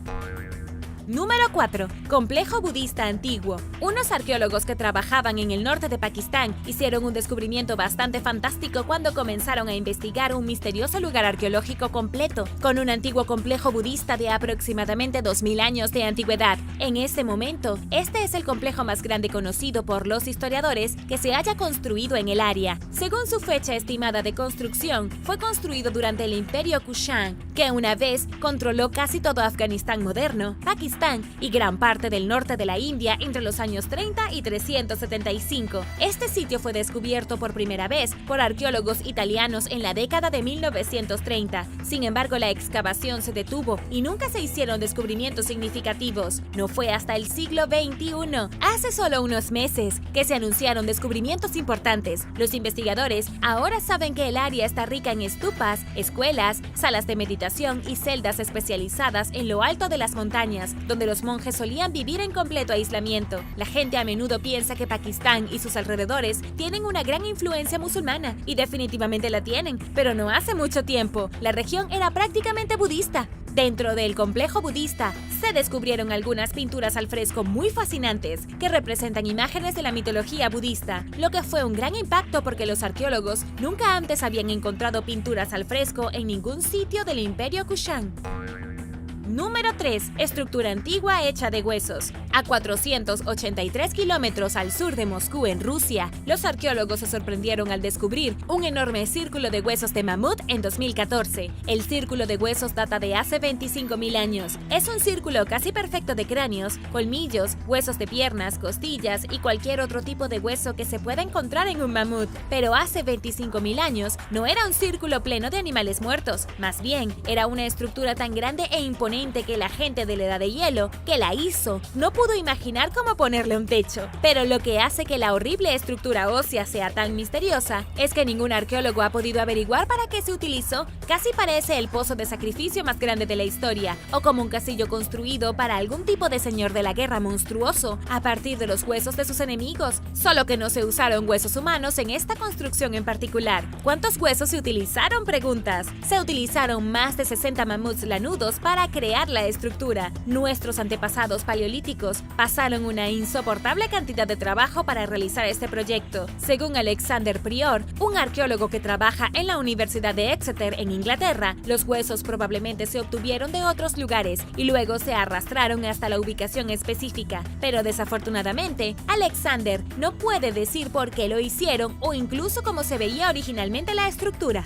B: Número 4. Complejo budista antiguo. Unos arqueólogos que trabajaban en el norte de Pakistán hicieron un descubrimiento bastante fantástico cuando comenzaron a investigar un misterioso lugar arqueológico completo, con un antiguo complejo budista de aproximadamente 2000 años de antigüedad. En ese momento, este es el complejo más grande conocido por los historiadores que se haya construido en el área. Según su fecha estimada de construcción, fue construido durante el Imperio Kushan, que una vez controló casi todo Afganistán moderno, Pakistán Pakistán y gran parte del norte de la India entre los años 30 y 375. Este sitio fue descubierto por primera vez por arqueólogos italianos en la década de 1930. Sin embargo, la excavación se detuvo y nunca se hicieron descubrimientos significativos. No fue hasta el siglo XXI, hace solo unos meses, que se anunciaron descubrimientos importantes. Los investigadores ahora saben que el área está rica en estupas, escuelas, salas de meditación y celdas especializadas en lo alto de las montañas, donde los monjes solían vivir en completo aislamiento. La gente a menudo piensa que Pakistán y sus alrededores tienen una gran influencia musulmana, y definitivamente la tienen, pero no hace mucho tiempo. La región era prácticamente budista. Dentro del complejo budista se descubrieron algunas pinturas al fresco muy fascinantes que representan imágenes de la mitología budista, lo que fue un gran impacto porque los arqueólogos nunca antes habían encontrado pinturas al fresco en ningún sitio del Imperio Kushan. Número 3. Estructura antigua hecha de huesos. A 483 kilómetros al sur de Moscú, en Rusia, los arqueólogos se sorprendieron al descubrir un enorme círculo de huesos de mamut en 2014. El círculo de huesos data de hace 25.000 años. Es un círculo casi perfecto de cráneos, colmillos, huesos de piernas, costillas y cualquier otro tipo de hueso que se pueda encontrar en un mamut. Pero hace 25.000 años no era un círculo pleno de animales muertos. Más bien, era una estructura tan grande e imponente que la gente de la Edad de Hielo, que la hizo, no pudo imaginar cómo ponerle un techo. Pero lo que hace que la horrible estructura ósea sea tan misteriosa es que ningún arqueólogo ha podido averiguar para qué se utilizó. Casi parece el pozo de sacrificio más grande de la historia, o como un castillo construido para algún tipo de señor de la guerra monstruoso a partir de los huesos de sus enemigos. Solo que no se usaron huesos humanos en esta construcción en particular. ¿Cuántos huesos se utilizaron? Preguntas. Se utilizaron más de 60 mamuts lanudos para crear la estructura. Nuestros antepasados paleolíticos pasaron una insoportable cantidad de trabajo para realizar este proyecto. Según Alexander Prior, un arqueólogo que trabaja en la Universidad de Exeter en Inglaterra, los huesos probablemente se obtuvieron de otros lugares y luego se arrastraron hasta la ubicación específica. Pero desafortunadamente, Alexander no puede decir por qué lo hicieron o incluso cómo se veía originalmente la estructura.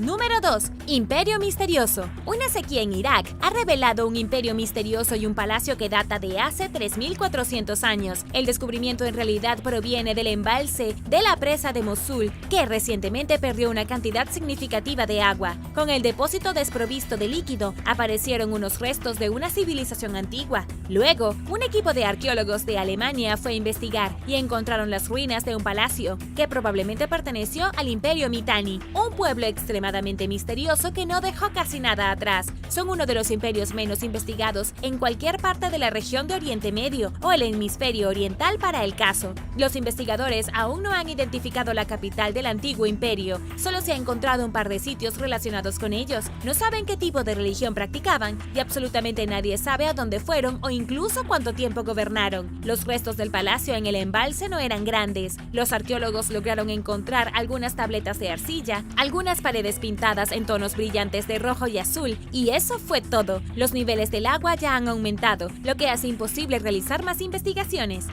B: Número 2. Imperio misterioso. Una sequía en Irak ha revelado un imperio misterioso y un palacio que data de hace 3.400 años. El descubrimiento en realidad proviene del embalse de la presa de Mosul, que recientemente perdió una cantidad significativa de agua. Con el depósito desprovisto de líquido, aparecieron unos restos de una civilización antigua. Luego, un equipo de arqueólogos de Alemania fue a investigar y encontraron las ruinas de un palacio que probablemente perteneció al Imperio Mitanni, un pueblo extremadamente misterioso que no dejó casi nada atrás. Son uno de los imperios menos investigados en cualquier parte de la región de Oriente Medio o el hemisferio oriental para el caso. Los investigadores aún no han identificado la capital del antiguo imperio. Solo se ha encontrado un par de sitios relacionados con ellos. No saben qué tipo de religión practicaban y absolutamente nadie sabe a dónde fueron o incluso cuánto tiempo gobernaron. Los restos del palacio en el embalse no eran grandes. Los arqueólogos lograron encontrar algunas tabletas de arcilla, algunas paredes pintadas en tonos brillantes de rojo y azul, y eso fue todo. Los niveles del agua ya han aumentado, lo que hace imposible realizar más investigaciones.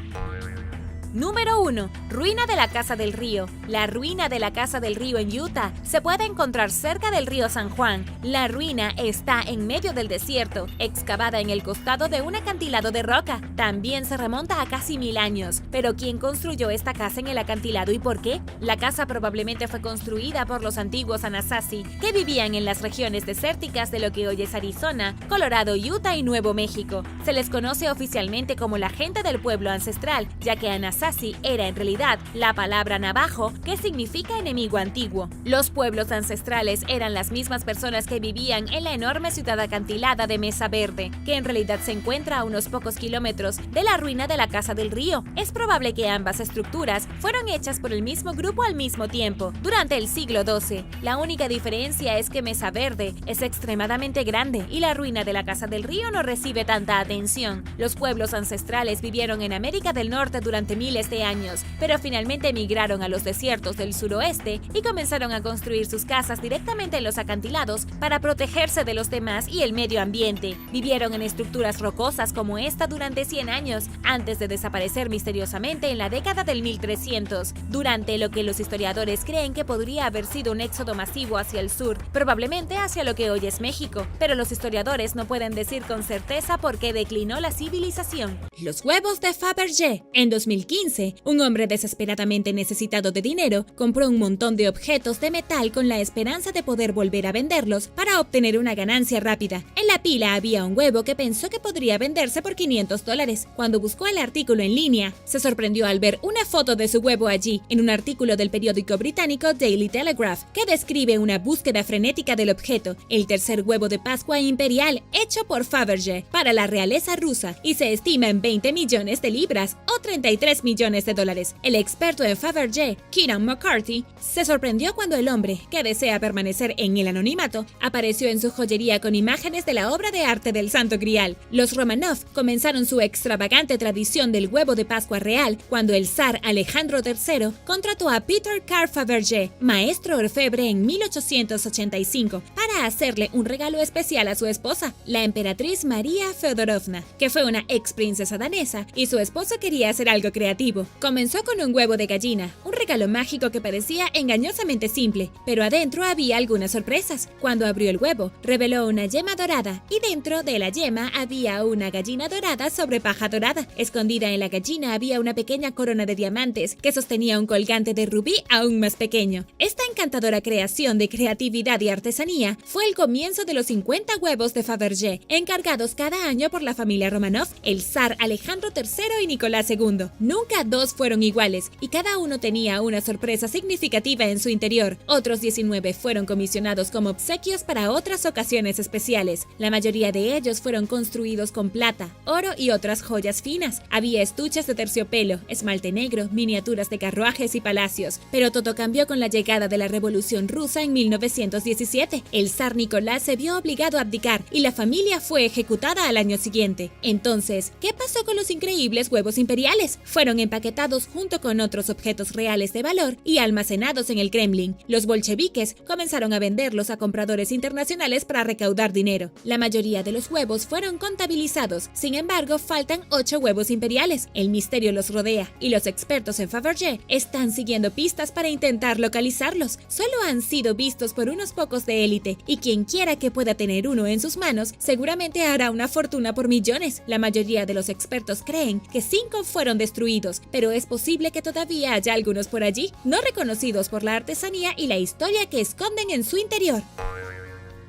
B: Número 1. Ruina de la Casa del Río. La ruina de la Casa del Río en Utah se puede encontrar cerca del río San Juan. La ruina está en medio del desierto, excavada en el costado de un acantilado de roca. También se remonta a casi 1000 años. Pero ¿quién construyó esta casa en el acantilado y por qué? La casa probablemente fue construida por los antiguos Anasazi, que vivían en las regiones desérticas de lo que hoy es Arizona, Colorado, Utah y Nuevo México. Se les conoce oficialmente como la gente del pueblo ancestral, ya que Anasazi era en realidad la palabra navajo, que significa enemigo antiguo. Los pueblos ancestrales eran las mismas personas que vivían en la enorme ciudad acantilada de Mesa Verde, que en realidad se encuentra a unos pocos kilómetros de la ruina de la Casa del Río. Es probable que ambas estructuras fueron hechas por el mismo grupo al mismo tiempo, durante el siglo XII. La única diferencia es que Mesa Verde es extremadamente grande y la ruina de la Casa del Río no recibe tanta atención. Los pueblos ancestrales vivieron en América del Norte durante miles miles de años, pero finalmente emigraron a los desiertos del suroeste y comenzaron a construir sus casas directamente en los acantilados para protegerse de los demás y el medio ambiente. Vivieron en estructuras rocosas como esta durante 100 años, antes de desaparecer misteriosamente en la década del 1300, durante lo que los historiadores creen que podría haber sido un éxodo masivo hacia el sur, probablemente hacia lo que hoy es México, pero los historiadores no pueden decir con certeza por qué declinó la civilización.
A: Los huevos de Fabergé. En 2015, un hombre desesperadamente necesitado de dinero compró un montón de objetos de metal con la esperanza de poder volver a venderlos para obtener una ganancia rápida. En la pila había un huevo que pensó que podría venderse por $500. Cuando buscó el artículo en línea, se sorprendió al ver una foto de su huevo allí, en un artículo del periódico británico Daily Telegraph, que describe una búsqueda frenética del objeto, el tercer huevo de Pascua imperial hecho por Fabergé para la realeza rusa, y se estima en 20 millones de libras o 33 millones de dólares. El experto en Fabergé, Kieran McCarthy, se sorprendió cuando el hombre, que desea permanecer en el anonimato, apareció en su joyería con imágenes de la obra de arte del Santo Grial. Los Romanov comenzaron su extravagante tradición del huevo de Pascua real cuando el zar Alejandro III contrató a Peter Carl Fabergé, maestro orfebre en 1885, para hacerle un regalo especial a su esposa, la emperatriz María Feodorovna, que fue una ex princesa danesa, y su esposo quería hacer algo creativo. Comenzó con un huevo de gallina, un regalo mágico que parecía engañosamente simple, pero adentro había algunas sorpresas. Cuando abrió el huevo, reveló una yema dorada, y dentro de la yema había una gallina dorada sobre paja dorada. Escondida en la gallina había una pequeña corona de diamantes que sostenía un colgante de rubí aún más pequeño. Esta encantadora creación de creatividad y artesanía fue el comienzo de los 50 huevos de Fabergé, encargados cada año por la familia Romanov, el zar Alejandro III y Nicolás II. Nunca dos fueron iguales, y cada uno tenía una sorpresa significativa en su interior. Otros 19 fueron comisionados como obsequios para otras ocasiones especiales. La mayoría de ellos fueron construidos con plata, oro y otras joyas finas. Había estuches de terciopelo, esmalte negro, miniaturas de carruajes y palacios. Pero todo cambió con la llegada de la Revolución Rusa en 1917. El zar Nicolás se vio obligado a abdicar y la familia fue ejecutada al año siguiente. Entonces, ¿qué pasó con los increíbles huevos imperiales? Fueron empaquetados junto con otros objetos reales de valor y almacenados en el Kremlin. Los bolcheviques comenzaron a venderlos a compradores internacionales para recaudar dinero. La mayoría de los huevos fueron contabilizados, sin embargo, faltan 8 huevos imperiales. El misterio los rodea y los expertos en Fabergé están siguiendo pistas para intentar localizarlos. Solo han sido vistos por unos pocos de élite, y quien quiera que pueda tener uno en sus manos seguramente hará una fortuna por millones. La mayoría de los expertos creen que 5 fueron destruidos, pero es posible que todavía haya algunos por allí, no reconocidos por la artesanía y la historia que esconden en su interior.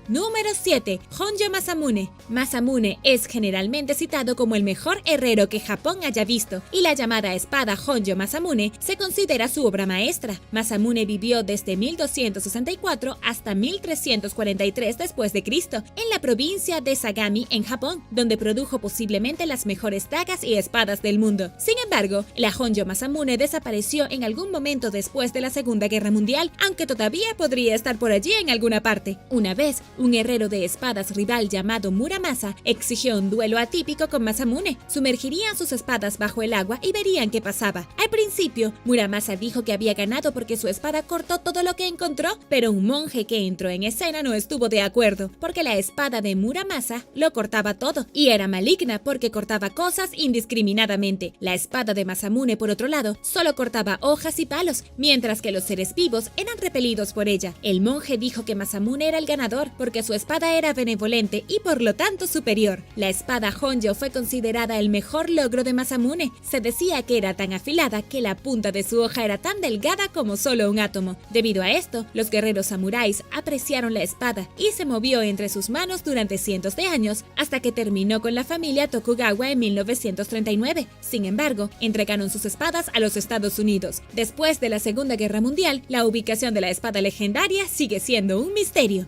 A: Número 7. Honjo Masamune. Masamune es generalmente citado como el mejor herrero que Japón haya visto, y la llamada espada Honjo Masamune se considera su obra maestra. Masamune vivió desde 1264 hasta 1343 después de Cristo, en la provincia de Sagami, en Japón, donde produjo posiblemente las mejores dagas y espadas del mundo. Sin embargo, la Honjo Masamune desapareció en algún momento después de la Segunda Guerra Mundial, aunque todavía podría estar por allí en alguna parte. Una vez, un herrero de espadas rival llamado Muramasa exigió un duelo atípico con Masamune. Sumergirían sus espadas bajo el agua y verían qué pasaba. Al principio, Muramasa dijo que había ganado porque su espada cortó todo lo que encontró, pero un monje que entró en escena no estuvo de acuerdo, porque la espada de Muramasa lo cortaba todo, y era maligna porque cortaba cosas indiscriminadamente. La espada de Masamune, por otro lado, solo cortaba hojas y palos, mientras que los seres vivos eran repelidos por ella. El monje dijo que Masamune era el ganador porque su espada era benevolente y por lo tanto superior. La espada Honjo fue considerada el mejor logro de Masamune. Se decía que era tan afilada que la punta de su hoja era tan delgada como solo un átomo. Debido a esto, los guerreros samuráis apreciaron la espada y se movió entre sus manos durante cientos de años hasta que terminó con la familia Tokugawa en 1939. Sin embargo, entregaron sus espadas a los Estados Unidos. Después de la Segunda Guerra Mundial, la ubicación de la espada legendaria sigue siendo un misterio.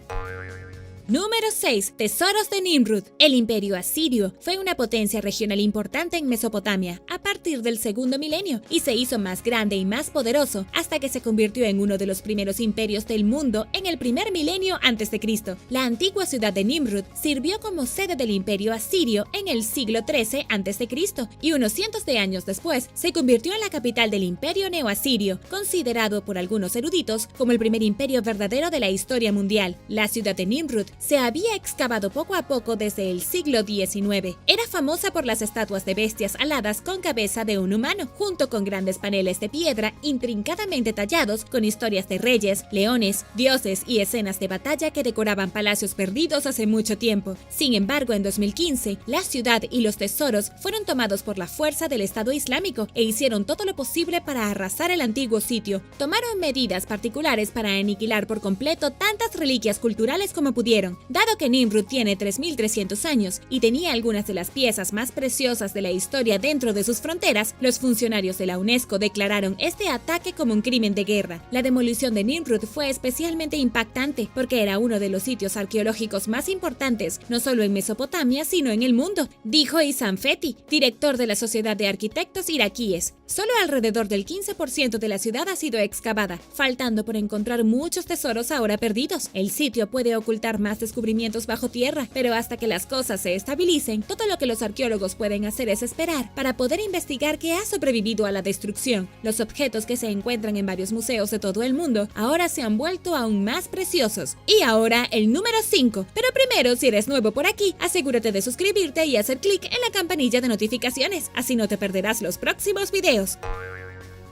A: Número 6. Tesoros de Nimrud. El imperio asirio fue una potencia regional importante en Mesopotamia a partir del segundo milenio y se hizo más grande y más poderoso hasta que se convirtió en uno de los primeros imperios del mundo en el primer milenio a.C. La antigua ciudad de Nimrud sirvió como sede del imperio asirio en el siglo XIII a.C. y unos cientos de años después se convirtió en la capital del imperio neoasirio, considerado por algunos eruditos como el primer imperio verdadero de la historia mundial. La ciudad de Nimrud se había excavado poco a poco desde el siglo XIX. Era famosa por las estatuas de bestias aladas con cabeza de un humano, junto con grandes paneles de piedra intrincadamente tallados con historias de reyes, leones, dioses y escenas de batalla que decoraban palacios perdidos hace mucho tiempo. Sin embargo, en 2015, la ciudad y los tesoros fueron tomados por la fuerza del Estado Islámico e hicieron todo lo posible para arrasar el antiguo sitio. Tomaron medidas particulares para aniquilar por completo tantas reliquias culturales como pudieron. Dado que Nimrud tiene 3.300 años y tenía algunas de las piezas más preciosas de la historia dentro de sus fronteras, los funcionarios de la UNESCO declararon este ataque como un crimen de guerra. La demolición de Nimrud fue especialmente impactante porque era uno de los sitios arqueológicos más importantes, no solo en Mesopotamia, sino en el mundo, dijo Issam Fethi, director de la Sociedad de Arquitectos Iraquíes. Solo alrededor del 15% de la ciudad ha sido excavada, faltando por encontrar muchos tesoros ahora perdidos. El sitio puede ocultar más descubrimientos bajo tierra, pero hasta que las cosas se estabilicen, todo lo que los arqueólogos pueden hacer es esperar para poder investigar qué ha sobrevivido a la destrucción. Los objetos que se encuentran en varios museos de todo el mundo ahora se han vuelto aún más preciosos. Y ahora el número 5. Pero primero, si eres nuevo por aquí, asegúrate de suscribirte y hacer clic en la campanilla de notificaciones, así no te perderás los próximos videos.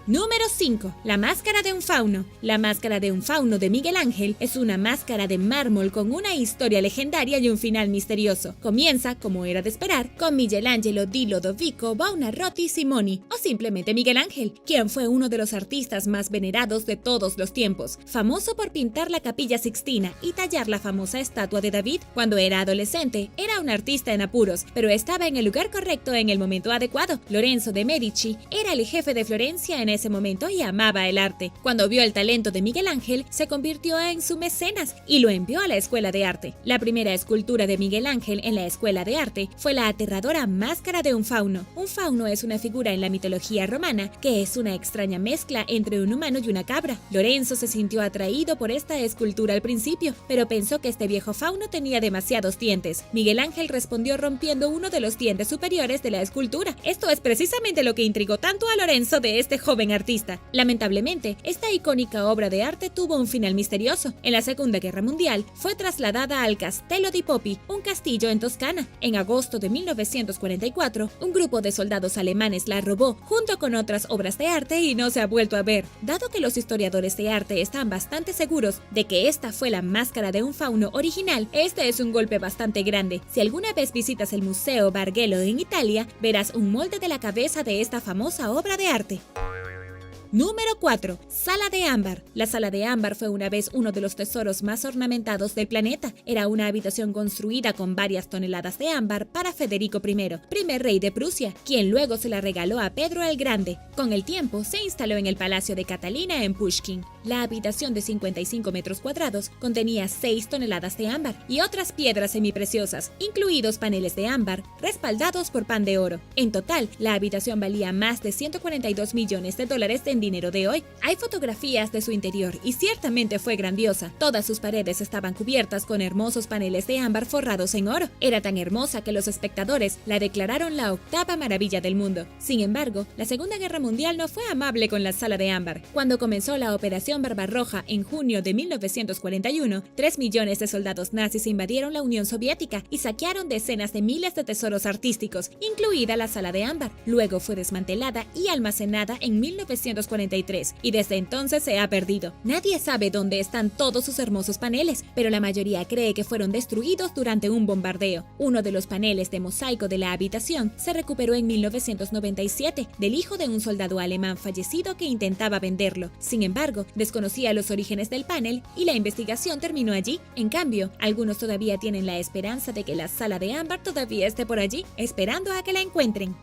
A: Número 5. La máscara de un fauno. La máscara de un fauno de Miguel Ángel es una máscara de mármol con una historia legendaria y un final misterioso. Comienza, como era de esperar, con Michelangelo di Lodovico Buonarroti Simoni, o simplemente Miguel Ángel, quien fue uno de los artistas más venerados de todos los tiempos, famoso por pintar la Capilla Sixtina y tallar la famosa estatua de David. Cuando era adolescente, era un artista en apuros, pero estaba en el lugar correcto en el momento adecuado. Lorenzo de Medici era el jefe de Florencia en ese momento y amaba el arte. Cuando vio el talento de Miguel Ángel, se convirtió en su mecenas y lo envió a la escuela de arte. La primera escultura de Miguel Ángel en la escuela de arte fue la aterradora máscara de un fauno. Un fauno es una figura en la mitología romana que es una extraña mezcla entre un humano y una cabra. Lorenzo se sintió atraído por esta escultura al principio, pero pensó que este viejo fauno tenía demasiados dientes. Miguel Ángel respondió rompiendo uno de los dientes superiores de la escultura. Esto es precisamente lo que intrigó tanto a Lorenzo de este joven artista. Lamentablemente, esta icónica obra de arte tuvo un final misterioso. En la Segunda Guerra Mundial, fue trasladada al Castello di Poppi, un castillo en Toscana. En agosto de 1944, un grupo de soldados alemanes la robó junto con otras obras de arte y no se ha vuelto a ver. Dado que los historiadores de arte están bastante seguros de que esta fue la máscara de un fauno original, este es un golpe bastante grande. Si alguna vez visitas el Museo Bargello en Italia, verás un molde de la cabeza de esta famosa obra de arte. Número 4. Sala de ámbar. La sala de ámbar fue una vez uno de los tesoros más ornamentados del planeta. Era una habitación construida con varias toneladas de ámbar para Federico I, primer rey de Prusia, quien luego se la regaló a Pedro el Grande. Con el tiempo, se instaló en el Palacio de Catalina en Pushkin. La habitación de 55 metros cuadrados contenía 6 toneladas de ámbar y otras piedras semipreciosas, incluidos paneles de ámbar, respaldados por pan de oro. En total, la habitación valía más de $142 millones en dinero de hoy. Hay fotografías de su interior y ciertamente fue grandiosa. Todas sus paredes estaban cubiertas con hermosos paneles de ámbar forrados en oro. Era tan hermosa que los espectadores la declararon la 8ª maravilla del mundo. Sin embargo, la Segunda Guerra Mundial no fue amable con la sala de ámbar. Cuando comenzó la Operación Barbarroja en junio de 1941, 3 millones de soldados nazis invadieron la Unión Soviética y saquearon decenas de miles de tesoros artísticos, incluida la sala de ámbar. Luego fue desmantelada y almacenada en 1943 y desde entonces se ha perdido. Nadie sabe dónde están todos sus hermosos paneles, pero la mayoría cree que fueron destruidos durante un bombardeo. Uno de los paneles de mosaico de la habitación se recuperó en 1997 del hijo de un soldado alemán fallecido que intentaba venderlo. Sin embargo, desconocía los orígenes del panel y la investigación terminó allí. En cambio, algunos todavía tienen la esperanza de que la sala de ámbar todavía esté por allí, esperando a que la encuentren.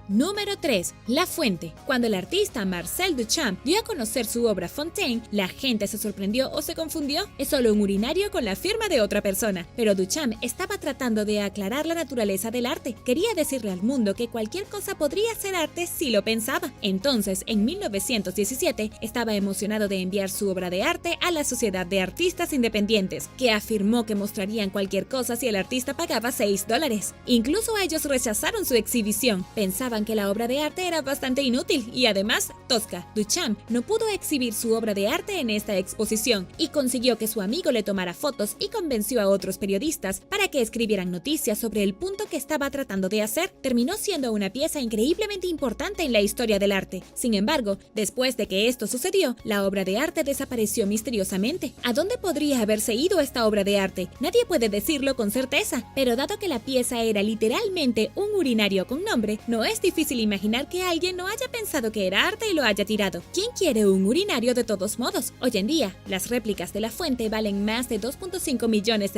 A: Número 3. La fuente. Cuando el artista Marcel Duchamp dio a conocer su obra Fontaine, la gente se sorprendió o se confundió. Es solo un urinario con la firma de otra persona. Pero Duchamp estaba tratando de aclarar la naturaleza del arte. Quería decirle al mundo que cualquier cosa podría ser arte si lo pensaba. Entonces, en 1917, estaba emocionado de enviar su obra de arte a la Sociedad de Artistas Independientes, que afirmó que mostrarían cualquier cosa si el artista pagaba $6. Incluso ellos rechazaron su exhibición. Pensaban que la obra de arte era bastante inútil y además tosca. Duchamp no pudo exhibir su obra de arte en esta exposición y consiguió que su amigo le tomara fotos y convenció a otros periodistas para que escribieran noticias sobre el punto que estaba tratando de hacer. Terminó siendo una pieza increíblemente importante en la historia del arte. Sin embargo, después de que esto sucedió, la obra de arte desapareció misteriosamente. ¿A dónde podría haberse ido esta obra de arte? Nadie puede decirlo con certeza, pero dado que la pieza era literalmente un urinario con nombre, no es difícil imaginar que alguien no haya pensado que era arte y lo haya tirado. ¿Quién quiere un urinario de todos modos? Hoy en día, las réplicas de la fuente valen más de $2.5 millones,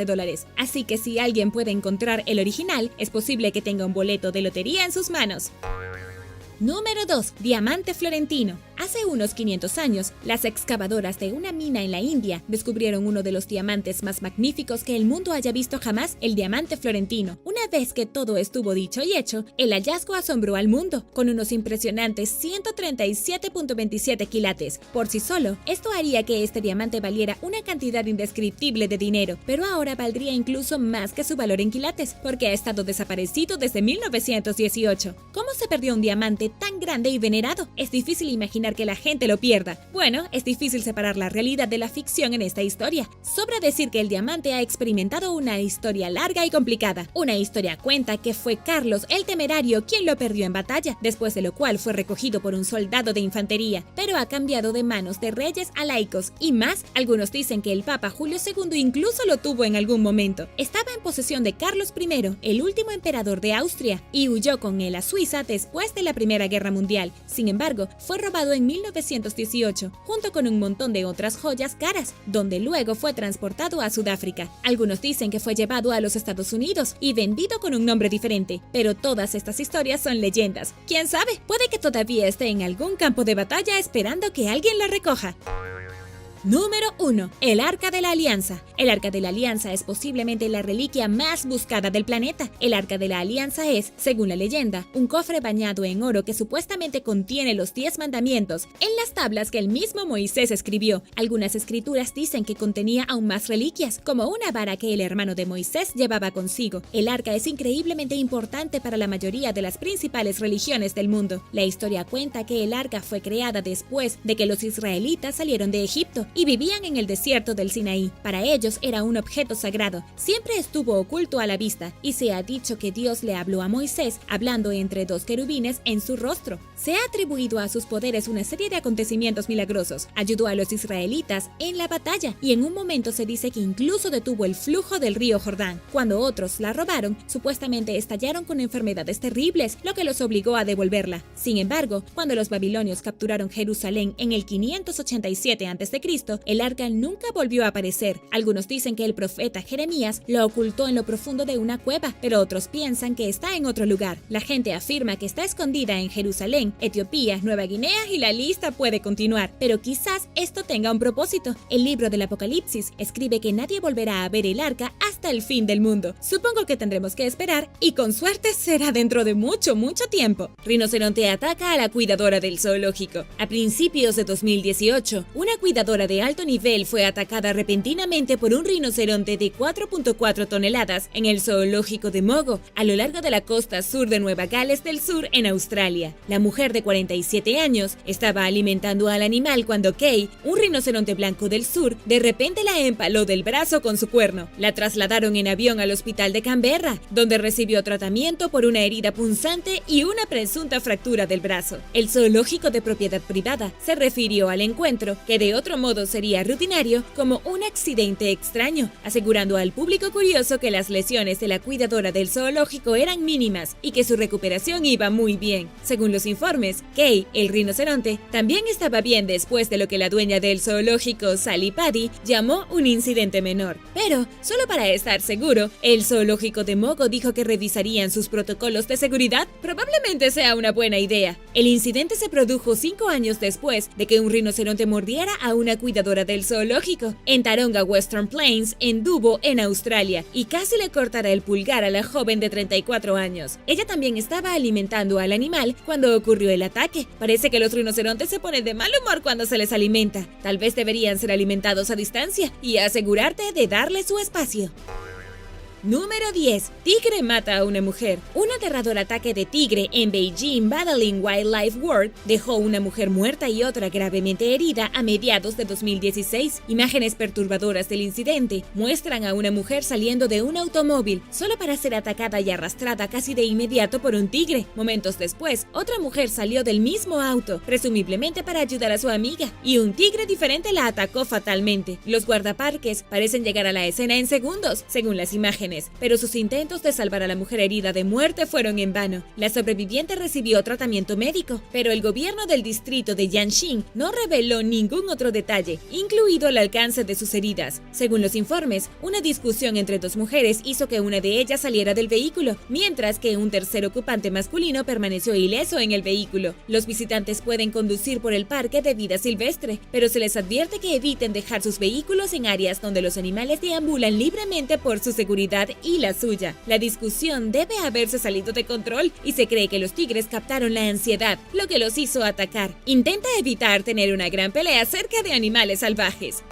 A: así que si alguien puede encontrar el original, es posible que tenga un boleto de lotería en sus manos. Número 2. Diamante florentino. Hace unos 500 años, las excavadoras de una mina en la India descubrieron uno de los diamantes más magníficos que el mundo haya visto jamás, el diamante florentino. Una vez que todo estuvo dicho y hecho, el hallazgo asombró al mundo, con unos impresionantes 137.27 quilates. Por sí solo, esto haría que este diamante valiera una cantidad indescriptible de dinero, pero ahora valdría incluso más que su valor en quilates, porque ha estado desaparecido desde 1918. ¿Cómo se perdió un diamante tan grande y venerado? Es difícil imaginar que la gente lo pierda. Bueno, es difícil separar la realidad de la ficción en esta historia. Sobra decir que el diamante ha experimentado una historia larga y complicada. Una historia cuenta que fue Carlos el Temerario quien lo perdió en batalla, después de lo cual fue recogido por un soldado de infantería, pero ha cambiado de manos de reyes a laicos y más. Algunos dicen que el Papa Julio II incluso lo tuvo en algún momento. Estaba en posesión de Carlos I, el último emperador de Austria, y huyó con él a Suiza después de la Primera Guerra Mundial. Sin embargo, fue robado en 1918, junto con un montón de otras joyas caras, donde luego fue transportado a Sudáfrica. Algunos dicen que fue llevado a los Estados Unidos y vendido con un nombre diferente, pero todas estas historias son leyendas. ¿Quién sabe? Puede que todavía esté en algún campo de batalla esperando que alguien la recoja. Número 1. El Arca de la Alianza. El Arca de la Alianza es posiblemente la reliquia más buscada del planeta. El Arca de la Alianza es, según la leyenda, un cofre bañado en oro que supuestamente contiene los 10 mandamientos en las tablas que el mismo Moisés escribió. Algunas escrituras dicen que contenía aún más reliquias, como una vara que el hermano de Moisés llevaba consigo. El Arca es increíblemente importante para la mayoría de las principales religiones del mundo. La historia cuenta que el Arca fue creada después de que los israelitas salieron de Egipto y vivían en el desierto del Sinaí. Para ellos era un objeto sagrado, siempre estuvo oculto a la vista, y se ha dicho que Dios le habló a Moisés, hablando entre dos querubines en su rostro. Se ha atribuido a sus poderes una serie de acontecimientos milagrosos, ayudó a los israelitas en la batalla, y en un momento se dice que incluso detuvo el flujo del río Jordán. Cuando otros la robaron, supuestamente estallaron con enfermedades terribles, lo que los obligó a devolverla. Sin embargo, cuando los babilonios capturaron Jerusalén en el 587 a.C., el arca nunca volvió a aparecer. Algunos dicen que el profeta Jeremías lo ocultó en lo profundo de una cueva, pero otros piensan que está en otro lugar. La gente afirma que está escondida en Jerusalén, Etiopía, Nueva Guinea y la lista puede continuar, pero quizás esto tenga un propósito. El libro del Apocalipsis escribe que nadie volverá a ver el arca hasta el fin del mundo. Supongo que tendremos que esperar y con suerte será dentro de mucho tiempo. Rinoceronte ataca a la cuidadora del zoológico. A principios de 2018, una cuidadora de alto nivel fue atacada repentinamente por un rinoceronte de 4.4 toneladas en el zoológico de Mogo, a lo largo de la costa sur de Nueva Gales del Sur, en Australia. La mujer de 47 años estaba alimentando al animal cuando Kay, un rinoceronte blanco del sur, de repente la empaló del brazo con su cuerno. La trasladaron en avión al hospital de Canberra, donde recibió tratamiento por una herida punzante y una presunta fractura del brazo. El zoológico de propiedad privada se refirió al encuentro, que de otro modo todo sería rutinario como un accidente extraño, asegurando al público curioso que las lesiones de la cuidadora del zoológico eran mínimas y que su recuperación iba muy bien. Según los informes, Kay, el rinoceronte, también estaba bien después de lo que la dueña del zoológico, Sally Paddy, llamó un incidente menor. Pero, solo para estar seguro, el zoológico de Mogo dijo que revisarían sus protocolos de seguridad. Probablemente sea una buena idea. El incidente se produjo 5 años después de que un rinoceronte mordiera a una cuidadora del zoológico en Taronga Western Plains, en Dubbo, en Australia, y casi le cortara el pulgar a la joven de 34 años. Ella también estaba alimentando al animal cuando ocurrió el ataque. Parece que los rinocerontes se ponen de mal humor cuando se les alimenta. Tal vez deberían ser alimentados a distancia y asegurarte de darle su espacio. Número 10. Tigre mata a una mujer. Un aterrador ataque de tigre en Beijing Battling Wildlife World dejó una mujer muerta y otra gravemente herida a mediados de 2016. Imágenes perturbadoras del incidente muestran a una mujer saliendo de un automóvil solo para ser atacada y arrastrada casi de inmediato por un tigre. Momentos después, otra mujer salió del mismo auto, presumiblemente para ayudar a su amiga, y un tigre diferente la atacó fatalmente. Los guardaparques parecen llegar a la escena en segundos, según las imágenes, pero sus intentos de salvar a la mujer herida de muerte fueron en vano. La sobreviviente recibió tratamiento médico, pero el gobierno del distrito de Yanqing no reveló ningún otro detalle, incluido el alcance de sus heridas. Según los informes, una discusión entre dos mujeres hizo que una de ellas saliera del vehículo, mientras que un tercer ocupante masculino permaneció ileso en el vehículo. Los visitantes pueden conducir por el parque de vida silvestre, pero se les advierte que eviten dejar sus vehículos en áreas donde los animales deambulan libremente por su seguridad y la suya. La discusión debe haberse salido de control y se cree que los tigres captaron la ansiedad, lo que los hizo atacar. Intenta evitar tener una gran pelea cerca de animales salvajes.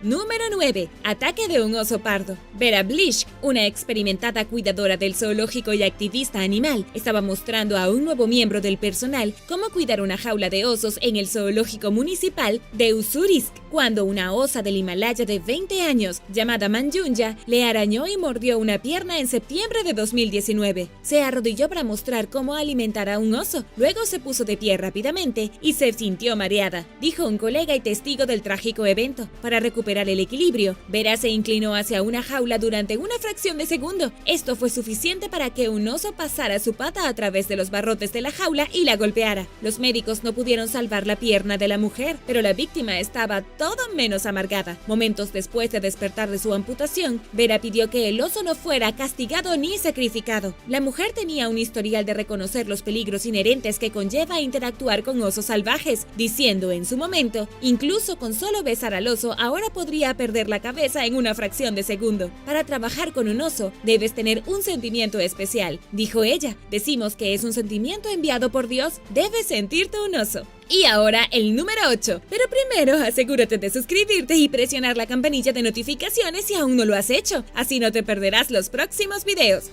A: Número 9. Ataque de un oso pardo. Vera Blish, una experimentada cuidadora del zoológico y activista animal, estaba mostrando a un nuevo miembro del personal cómo cuidar una jaula de osos en el zoológico municipal de Ussurisk, cuando una osa del Himalaya de 20 años, llamada Manjunya, le arañó y mordió una pierna en septiembre de 2019. Se arrodilló para mostrar cómo alimentar a un oso, luego se puso de pie rápidamente y se sintió mareada, dijo un colega y testigo del trágico evento. Para recuperar el equilibrio, Vera se inclinó hacia una jaula durante una fracción de segundo. Esto fue suficiente para que un oso pasara su pata a través de los barrotes de la jaula y la golpeara. Los médicos no pudieron salvar la pierna de la mujer, pero la víctima estaba todo menos amargada. Momentos después de despertar de su amputación, Vera pidió que el oso no fuera castigado ni sacrificado. La mujer tenía un historial de reconocer los peligros inherentes que conlleva interactuar con osos salvajes, diciendo en su momento, incluso con solo besar al oso, ahora podría perder la cabeza en una fracción de segundo. Para trabajar con un oso, debes tener un sentimiento especial, dijo ella. Decimos que es un sentimiento enviado por Dios, debes sentirte un oso. Y ahora el número 8. Pero primero asegúrate de suscribirte y presionar la campanilla de notificaciones si aún no lo has hecho, así no te perderás los próximos videos.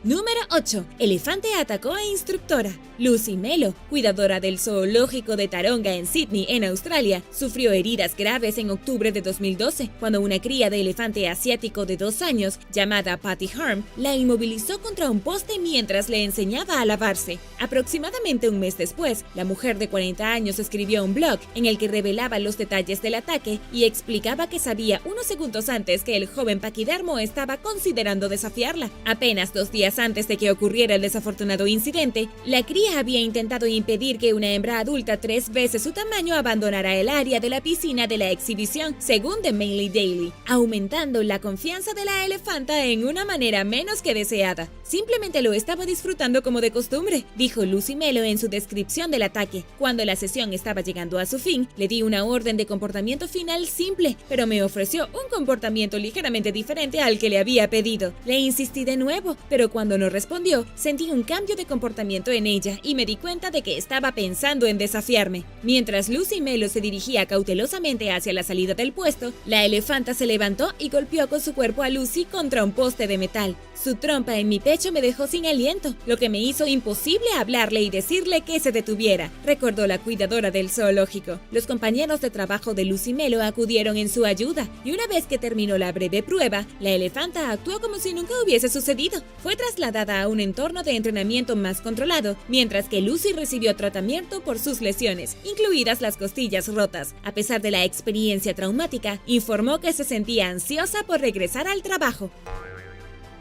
A: Número 8. Elefante atacó a instructora. Lucy Melo, cuidadora del zoológico de Taronga en Sydney, en Australia, sufrió heridas graves en octubre de 2012, cuando una cría de elefante asiático de 2 años, llamada Patty Harm, la inmovilizó contra un poste mientras le enseñaba a lavarse. Aproximadamente un mes después, la mujer de 40 años escribió un blog en el que revelaba los detalles del ataque y explicaba que sabía unos segundos antes que el joven paquidermo estaba considerando desafiarla. Apenas 2 días antes de que ocurriera el desafortunado incidente, la cría había intentado impedir que una hembra adulta 3 veces su tamaño abandonara el área de la piscina de la exhibición, según The Manly Daily, aumentando la confianza de la elefanta en una manera menos que deseada. Simplemente lo estaba disfrutando como de costumbre, dijo Lucy Melo en su descripción del ataque. Cuando la sesión estaba llegando a su fin, le di una orden de comportamiento final simple, pero me ofreció un comportamiento ligeramente diferente al que le había pedido. Le insistí de nuevo, pero cuando no respondió, sentí un cambio de comportamiento en ella y me di cuenta de que estaba pensando en desafiarme. Mientras Lucy Melo se dirigía cautelosamente hacia la salida del puesto, la elefanta se levantó y golpeó con su cuerpo a Lucy contra un poste de metal. Su trompa en mi pecho hecho me dejó sin aliento, lo que me hizo imposible hablarle y decirle que se detuviera, recordó la cuidadora del zoológico. Los compañeros de trabajo de Lucy Melo acudieron en su ayuda, y una vez que terminó la breve prueba, la elefanta actuó como si nunca hubiese sucedido. Fue trasladada a un entorno de entrenamiento más controlado, mientras que Lucy recibió tratamiento por sus lesiones, incluidas las costillas rotas. A pesar de la experiencia traumática, informó que se sentía ansiosa por regresar al trabajo.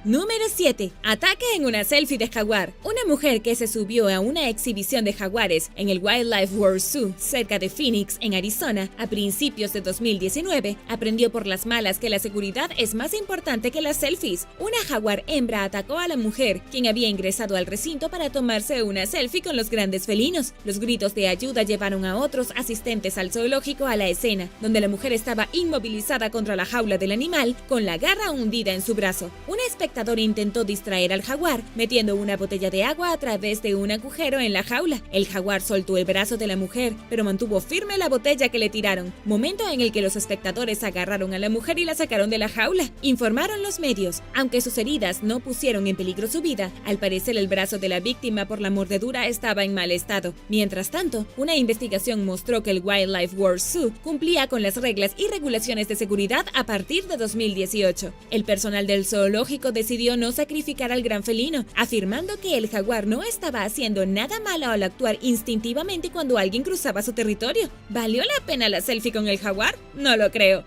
A: Número 7. Ataque en una selfie de jaguar. Una mujer que se subió a una exhibición de jaguares en el Wildlife World Zoo, cerca de Phoenix, en Arizona, a principios de 2019, aprendió por las malas que la seguridad es más importante que las selfies. Una jaguar hembra atacó a la mujer, quien había ingresado al recinto para tomarse una selfie con los grandes felinos. Los gritos de ayuda llevaron a otros asistentes al zoológico a la escena, donde la mujer estaba inmovilizada contra la jaula del animal, con la garra hundida en su brazo. Una espectador intentó distraer al jaguar, metiendo una botella de agua a través de un agujero en la jaula. El jaguar soltó el brazo de la mujer, pero mantuvo firme la botella que le tiraron, momento en el que los espectadores agarraron a la mujer y la sacaron de la jaula, informaron los medios. Aunque sus heridas no pusieron en peligro su vida, al parecer el brazo de la víctima por la mordedura estaba en mal estado. Mientras tanto, una investigación mostró que el Wildlife World Zoo cumplía con las reglas y regulaciones de seguridad a partir de 2018. El personal del zoológico decidió no sacrificar al gran felino, afirmando que el jaguar no estaba haciendo nada malo al actuar instintivamente cuando alguien cruzaba su territorio. ¿Valió la pena la selfie con el jaguar? No lo creo.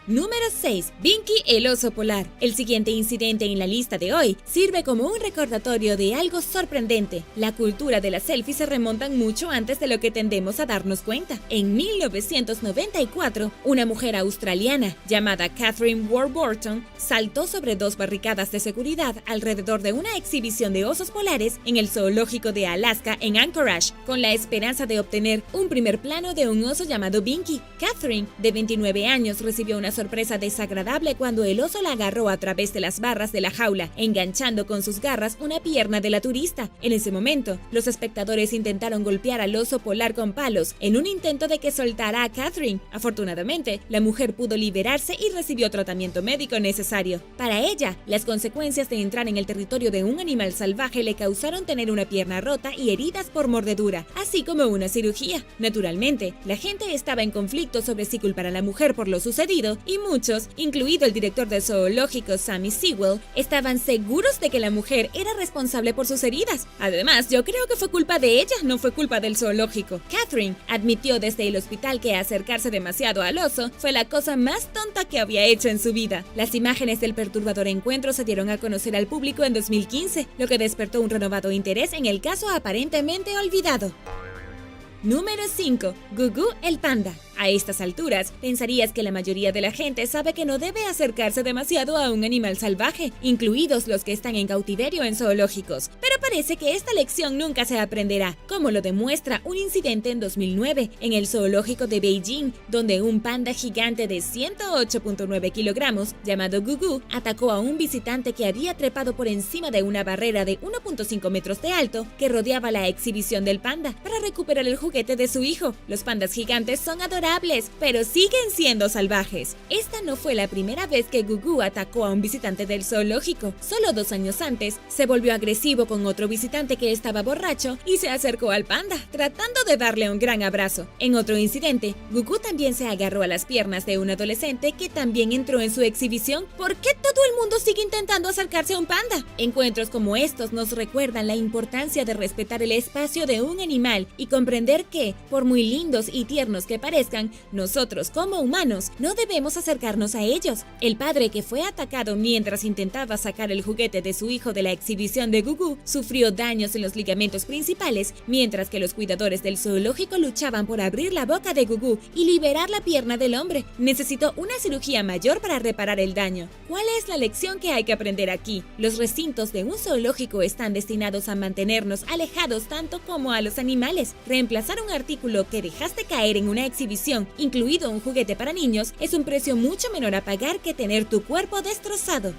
A: Número 6. Binky el oso polar. El siguiente incidente en la lista de hoy sirve como un recordatorio de algo sorprendente. La cultura de las selfies se remontan mucho antes de lo que tendemos a darnos cuenta. En 1994, una mujer australiana llamada Catherine Warburton saltó sobre dos barricadas de seguridad alrededor de una exhibición de osos polares en el zoológico de Alaska en Anchorage, con la esperanza de obtener un primer plano de un oso llamado Binky. Catherine, de 29 años, recibió una sorpresa desagradable cuando el oso la agarró a través de las barras de la jaula, enganchando con sus garras una pierna de la turista. En ese momento, los espectadores intentaron golpear al oso polar con palos en un intento de que soltara a Catherine. Afortunadamente, la mujer pudo liberarse y recibió tratamiento médico necesario. Para ella, las consecuencias de entrar en el territorio de un animal salvaje le causaron tener una pierna rota y heridas por mordedura, así como una cirugía. Naturalmente, la gente estaba en conflicto sobre si culpar a la mujer por lo sucedido, y muchos, incluido el director del zoológico Sammy Sewell, estaban seguros de que la mujer era responsable por sus heridas. Además, yo creo que fue culpa de ella, no fue culpa del zoológico. Catherine admitió desde el hospital que acercarse demasiado al oso fue la cosa más tonta que había hecho en su vida. Las imágenes del perturbador encuentro se dieron a conocer al público en 2015, lo que despertó un renovado interés en el caso aparentemente olvidado. Número 5. Gugu el panda. A estas alturas, pensarías que la mayoría de la gente sabe que no debe acercarse demasiado a un animal salvaje, incluidos los que están en cautiverio en zoológicos. Pero parece que esta lección nunca se aprenderá, como lo demuestra un incidente en 2009 en el zoológico de Beijing, donde un panda gigante de 108.9 kilogramos, llamado Gugu, atacó a un visitante que había trepado por encima de una barrera de 1.5 metros de alto que rodeaba la exhibición del panda para recuperar el juguete de su hijo. Los pandas gigantes son adorables, pero siguen siendo salvajes. Esta no fue la primera vez que Gugu atacó a un visitante del zoológico. Solo 2 años antes, se volvió agresivo con otro visitante que estaba borracho y se acercó al panda, tratando de darle un gran abrazo. En otro incidente, Gugu también se agarró a las piernas de un adolescente que también entró en su exhibición. ¿Por qué todo el mundo sigue intentando acercarse a un panda? Encuentros como estos nos recuerdan la importancia de respetar el espacio de un animal y comprender que, por muy lindos y tiernos que parezcan, nosotros como humanos no debemos acercarnos a ellos. El padre que fue atacado mientras intentaba sacar el juguete de su hijo de la exhibición de Gugu sufrió daños en los ligamentos principales, mientras que los cuidadores del zoológico luchaban por abrir la boca de Gugu y liberar la pierna del hombre. Necesitó una cirugía mayor para reparar el daño. ¿Cuál es la lección que hay que aprender aquí? Los recintos de un zoológico están destinados a mantenernos alejados tanto como a los animales. Reemplazar un artículo que dejaste caer en una exhibición, incluido un juguete para niños, es un precio mucho menor a pagar que tener tu cuerpo destrozado.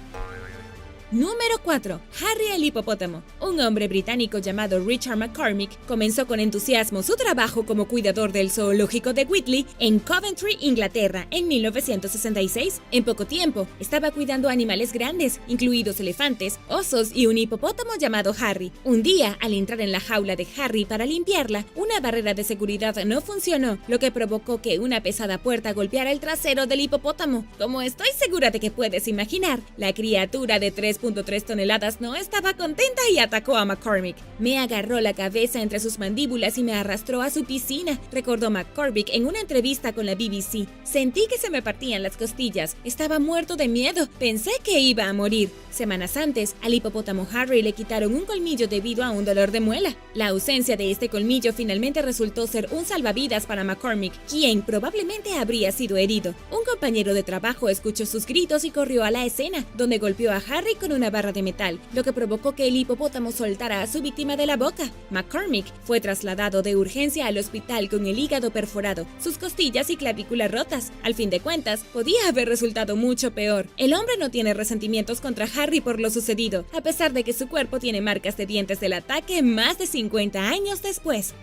A: Número 4. Harry el hipopótamo. Un hombre británico llamado Richard McCormick comenzó con entusiasmo su trabajo como cuidador del zoológico de Whitley en Coventry, Inglaterra, en 1966. En poco tiempo, estaba cuidando animales grandes, incluidos elefantes, osos y un hipopótamo llamado Harry. Un día, al entrar en la jaula de Harry para limpiarla, una barrera de seguridad no funcionó, lo que provocó que una pesada puerta golpeara el trasero del hipopótamo. Como estoy segura de que puedes imaginar, la criatura de 3.3 toneladas no estaba contenta y atacó a McCormick. Me agarró la cabeza entre sus mandíbulas y me arrastró a su piscina, recordó McCormick en una entrevista con la BBC. Sentí que se me partían las costillas, estaba muerto de miedo, pensé que iba a morir. Semanas antes, al hipopótamo Harry le quitaron un colmillo debido a un dolor de muela. La ausencia de este colmillo finalmente resultó ser un salvavidas para McCormick, quien probablemente habría sido herido. Un compañero de trabajo escuchó sus gritos y corrió a la escena, donde golpeó a Harry con una barra de metal, lo que provocó que el hipopótamo soltara a su víctima de la boca. McCormick fue trasladado de urgencia al hospital con el hígado perforado, sus costillas y clavículas rotas. Al fin de cuentas, podía haber resultado mucho peor. El hombre no tiene resentimientos contra Harry por lo sucedido, a pesar de que su cuerpo tiene marcas de dientes del ataque más de 50 años después.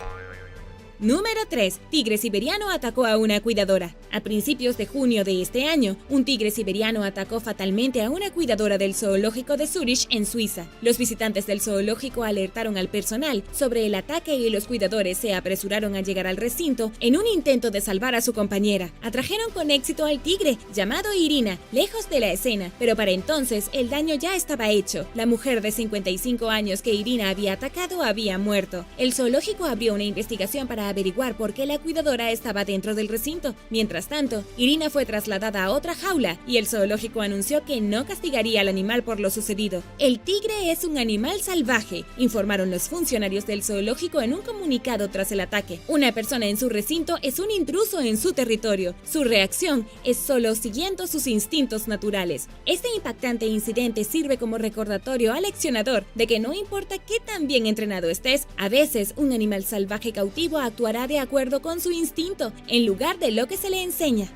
A: Número 3. Tigre siberiano atacó a una cuidadora. A principios de junio de este año, un tigre siberiano atacó fatalmente a una cuidadora del zoológico de Zurich, en Suiza. Los visitantes del zoológico alertaron al personal sobre el ataque y los cuidadores se apresuraron a llegar al recinto en un intento de salvar a su compañera. Atrajeron con éxito al tigre, llamado Irina, lejos de la escena, pero para entonces el daño ya estaba hecho. La mujer de 55 años que Irina había atacado había muerto. El zoológico abrió una investigación para averiguar por qué la cuidadora estaba dentro del recinto. Mientras tanto, Irina fue trasladada a otra jaula y el zoológico anunció que no castigaría al animal por lo sucedido. El tigre es un animal salvaje, informaron los funcionarios del zoológico en un comunicado tras el ataque. Una persona en su recinto es un intruso en su territorio. Su reacción es solo siguiendo sus instintos naturales. Este impactante incidente sirve como recordatorio aleccionador de que no importa qué tan bien entrenado estés, a veces un animal salvaje cautivo actuará de acuerdo con su instinto, en lugar de lo que se le enseña.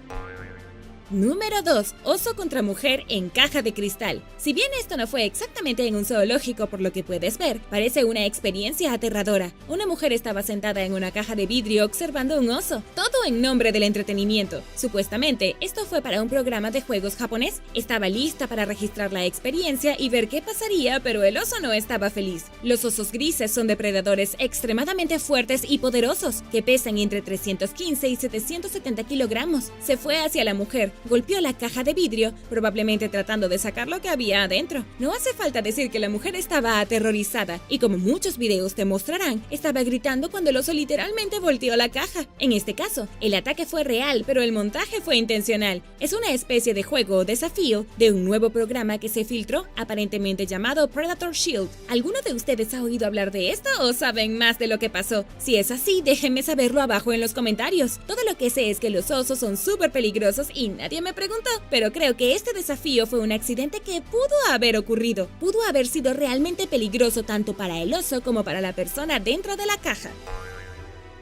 A: Número 2. Oso contra mujer en caja de cristal. Si bien esto no fue exactamente en un zoológico por lo que puedes ver, parece una experiencia aterradora. Una mujer estaba sentada en una caja de vidrio observando un oso, todo en nombre del entretenimiento. Supuestamente, esto fue para un programa de juegos japonés. Estaba lista para registrar la experiencia y ver qué pasaría, pero el oso no estaba feliz. Los osos grises son depredadores extremadamente fuertes y poderosos, que pesan entre 315 y 770 kilogramos. Se fue hacia la mujer, golpeó la caja de vidrio, probablemente tratando de sacar lo que había adentro. No hace falta decir que la mujer estaba aterrorizada y, como muchos videos te mostrarán, estaba gritando cuando el oso literalmente volteó la caja. En este caso, el ataque fue real, pero el montaje fue intencional. Es una especie de juego o desafío de un nuevo programa que se filtró, aparentemente llamado Predator Shield. ¿Alguno de ustedes ha oído hablar de esto o saben más de lo que pasó? Si es así, déjenme saberlo abajo en los comentarios. Todo lo que sé es que los osos son súper peligrosos y nadie me preguntó, pero creo que este desafío fue un accidente que pudo haber ocurrido. Pudo haber sido realmente peligroso tanto para el oso como para la persona dentro de la caja.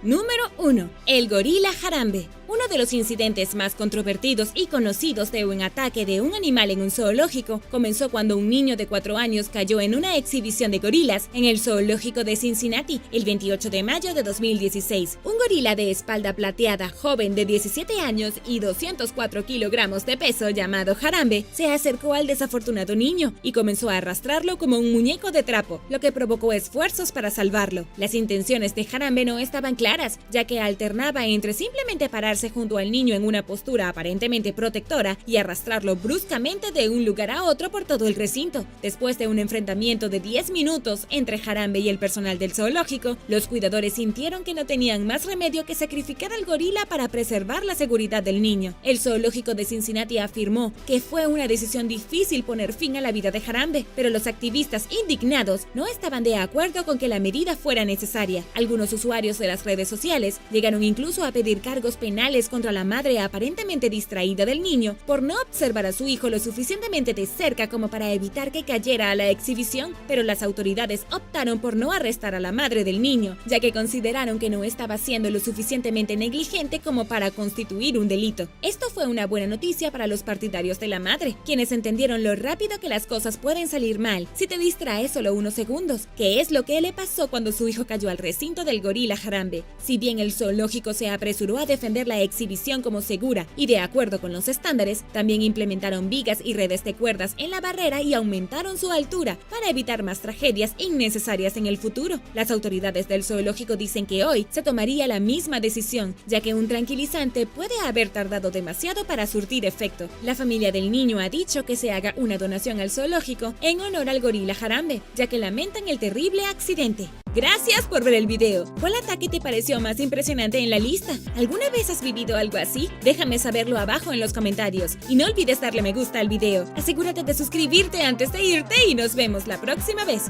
A: Número 1. El gorila Harambe. Uno de los incidentes más controvertidos y conocidos de un ataque de un animal en un zoológico comenzó cuando un niño de 4 años cayó en una exhibición de gorilas en el zoológico de Cincinnati el 28 de mayo de 2016. Un gorila de espalda plateada, joven de 17 años y 204 kilogramos de peso, llamado Harambe, se acercó al desafortunado niño y comenzó a arrastrarlo como un muñeco de trapo, lo que provocó esfuerzos para salvarlo. Las intenciones de Harambe no estaban claras, ya que alternaba entre simplemente pararse junto al niño en una postura aparentemente protectora y arrastrarlo bruscamente de un lugar a otro por todo el recinto. Después de un enfrentamiento de 10 minutos entre Harambe y el personal del zoológico, los cuidadores sintieron que no tenían más remedio que sacrificar al gorila para preservar la seguridad del niño. El zoológico de Cincinnati afirmó que fue una decisión difícil poner fin a la vida de Harambe, pero los activistas indignados no estaban de acuerdo con que la medida fuera necesaria. Algunos usuarios de las redes sociales llegaron incluso a pedir cargos penales verbales contra la madre aparentemente distraída del niño por no observar a su hijo lo suficientemente de cerca como para evitar que cayera a la exhibición, pero las autoridades optaron por no arrestar a la madre del niño, ya que consideraron que no estaba siendo lo suficientemente negligente como para constituir un delito. Esto fue una buena noticia para los partidarios de la madre, quienes entendieron lo rápido que las cosas pueden salir mal si te distraes solo unos segundos, que es lo que le pasó cuando su hijo cayó al recinto del gorila Harambe. Si bien el zoológico se apresuró a defender la exhibición como segura y de acuerdo con los estándares, también implementaron vigas y redes de cuerdas en la barrera y aumentaron su altura para evitar más tragedias innecesarias en el futuro. Las autoridades del zoológico dicen que hoy se tomaría la misma decisión, ya que un tranquilizante puede haber tardado demasiado para surtir efecto. La familia del niño ha dicho que se haga una donación al zoológico en honor al gorila Harambe, ya que lamentan el terrible accidente. Gracias por ver el video. ¿Cuál ataque te pareció más impresionante en la lista? ¿Alguna vez has vivido algo así? Déjame saberlo abajo en los comentarios. Y no olvides darle me gusta al video. Asegúrate de suscribirte antes de irte y nos vemos la próxima vez.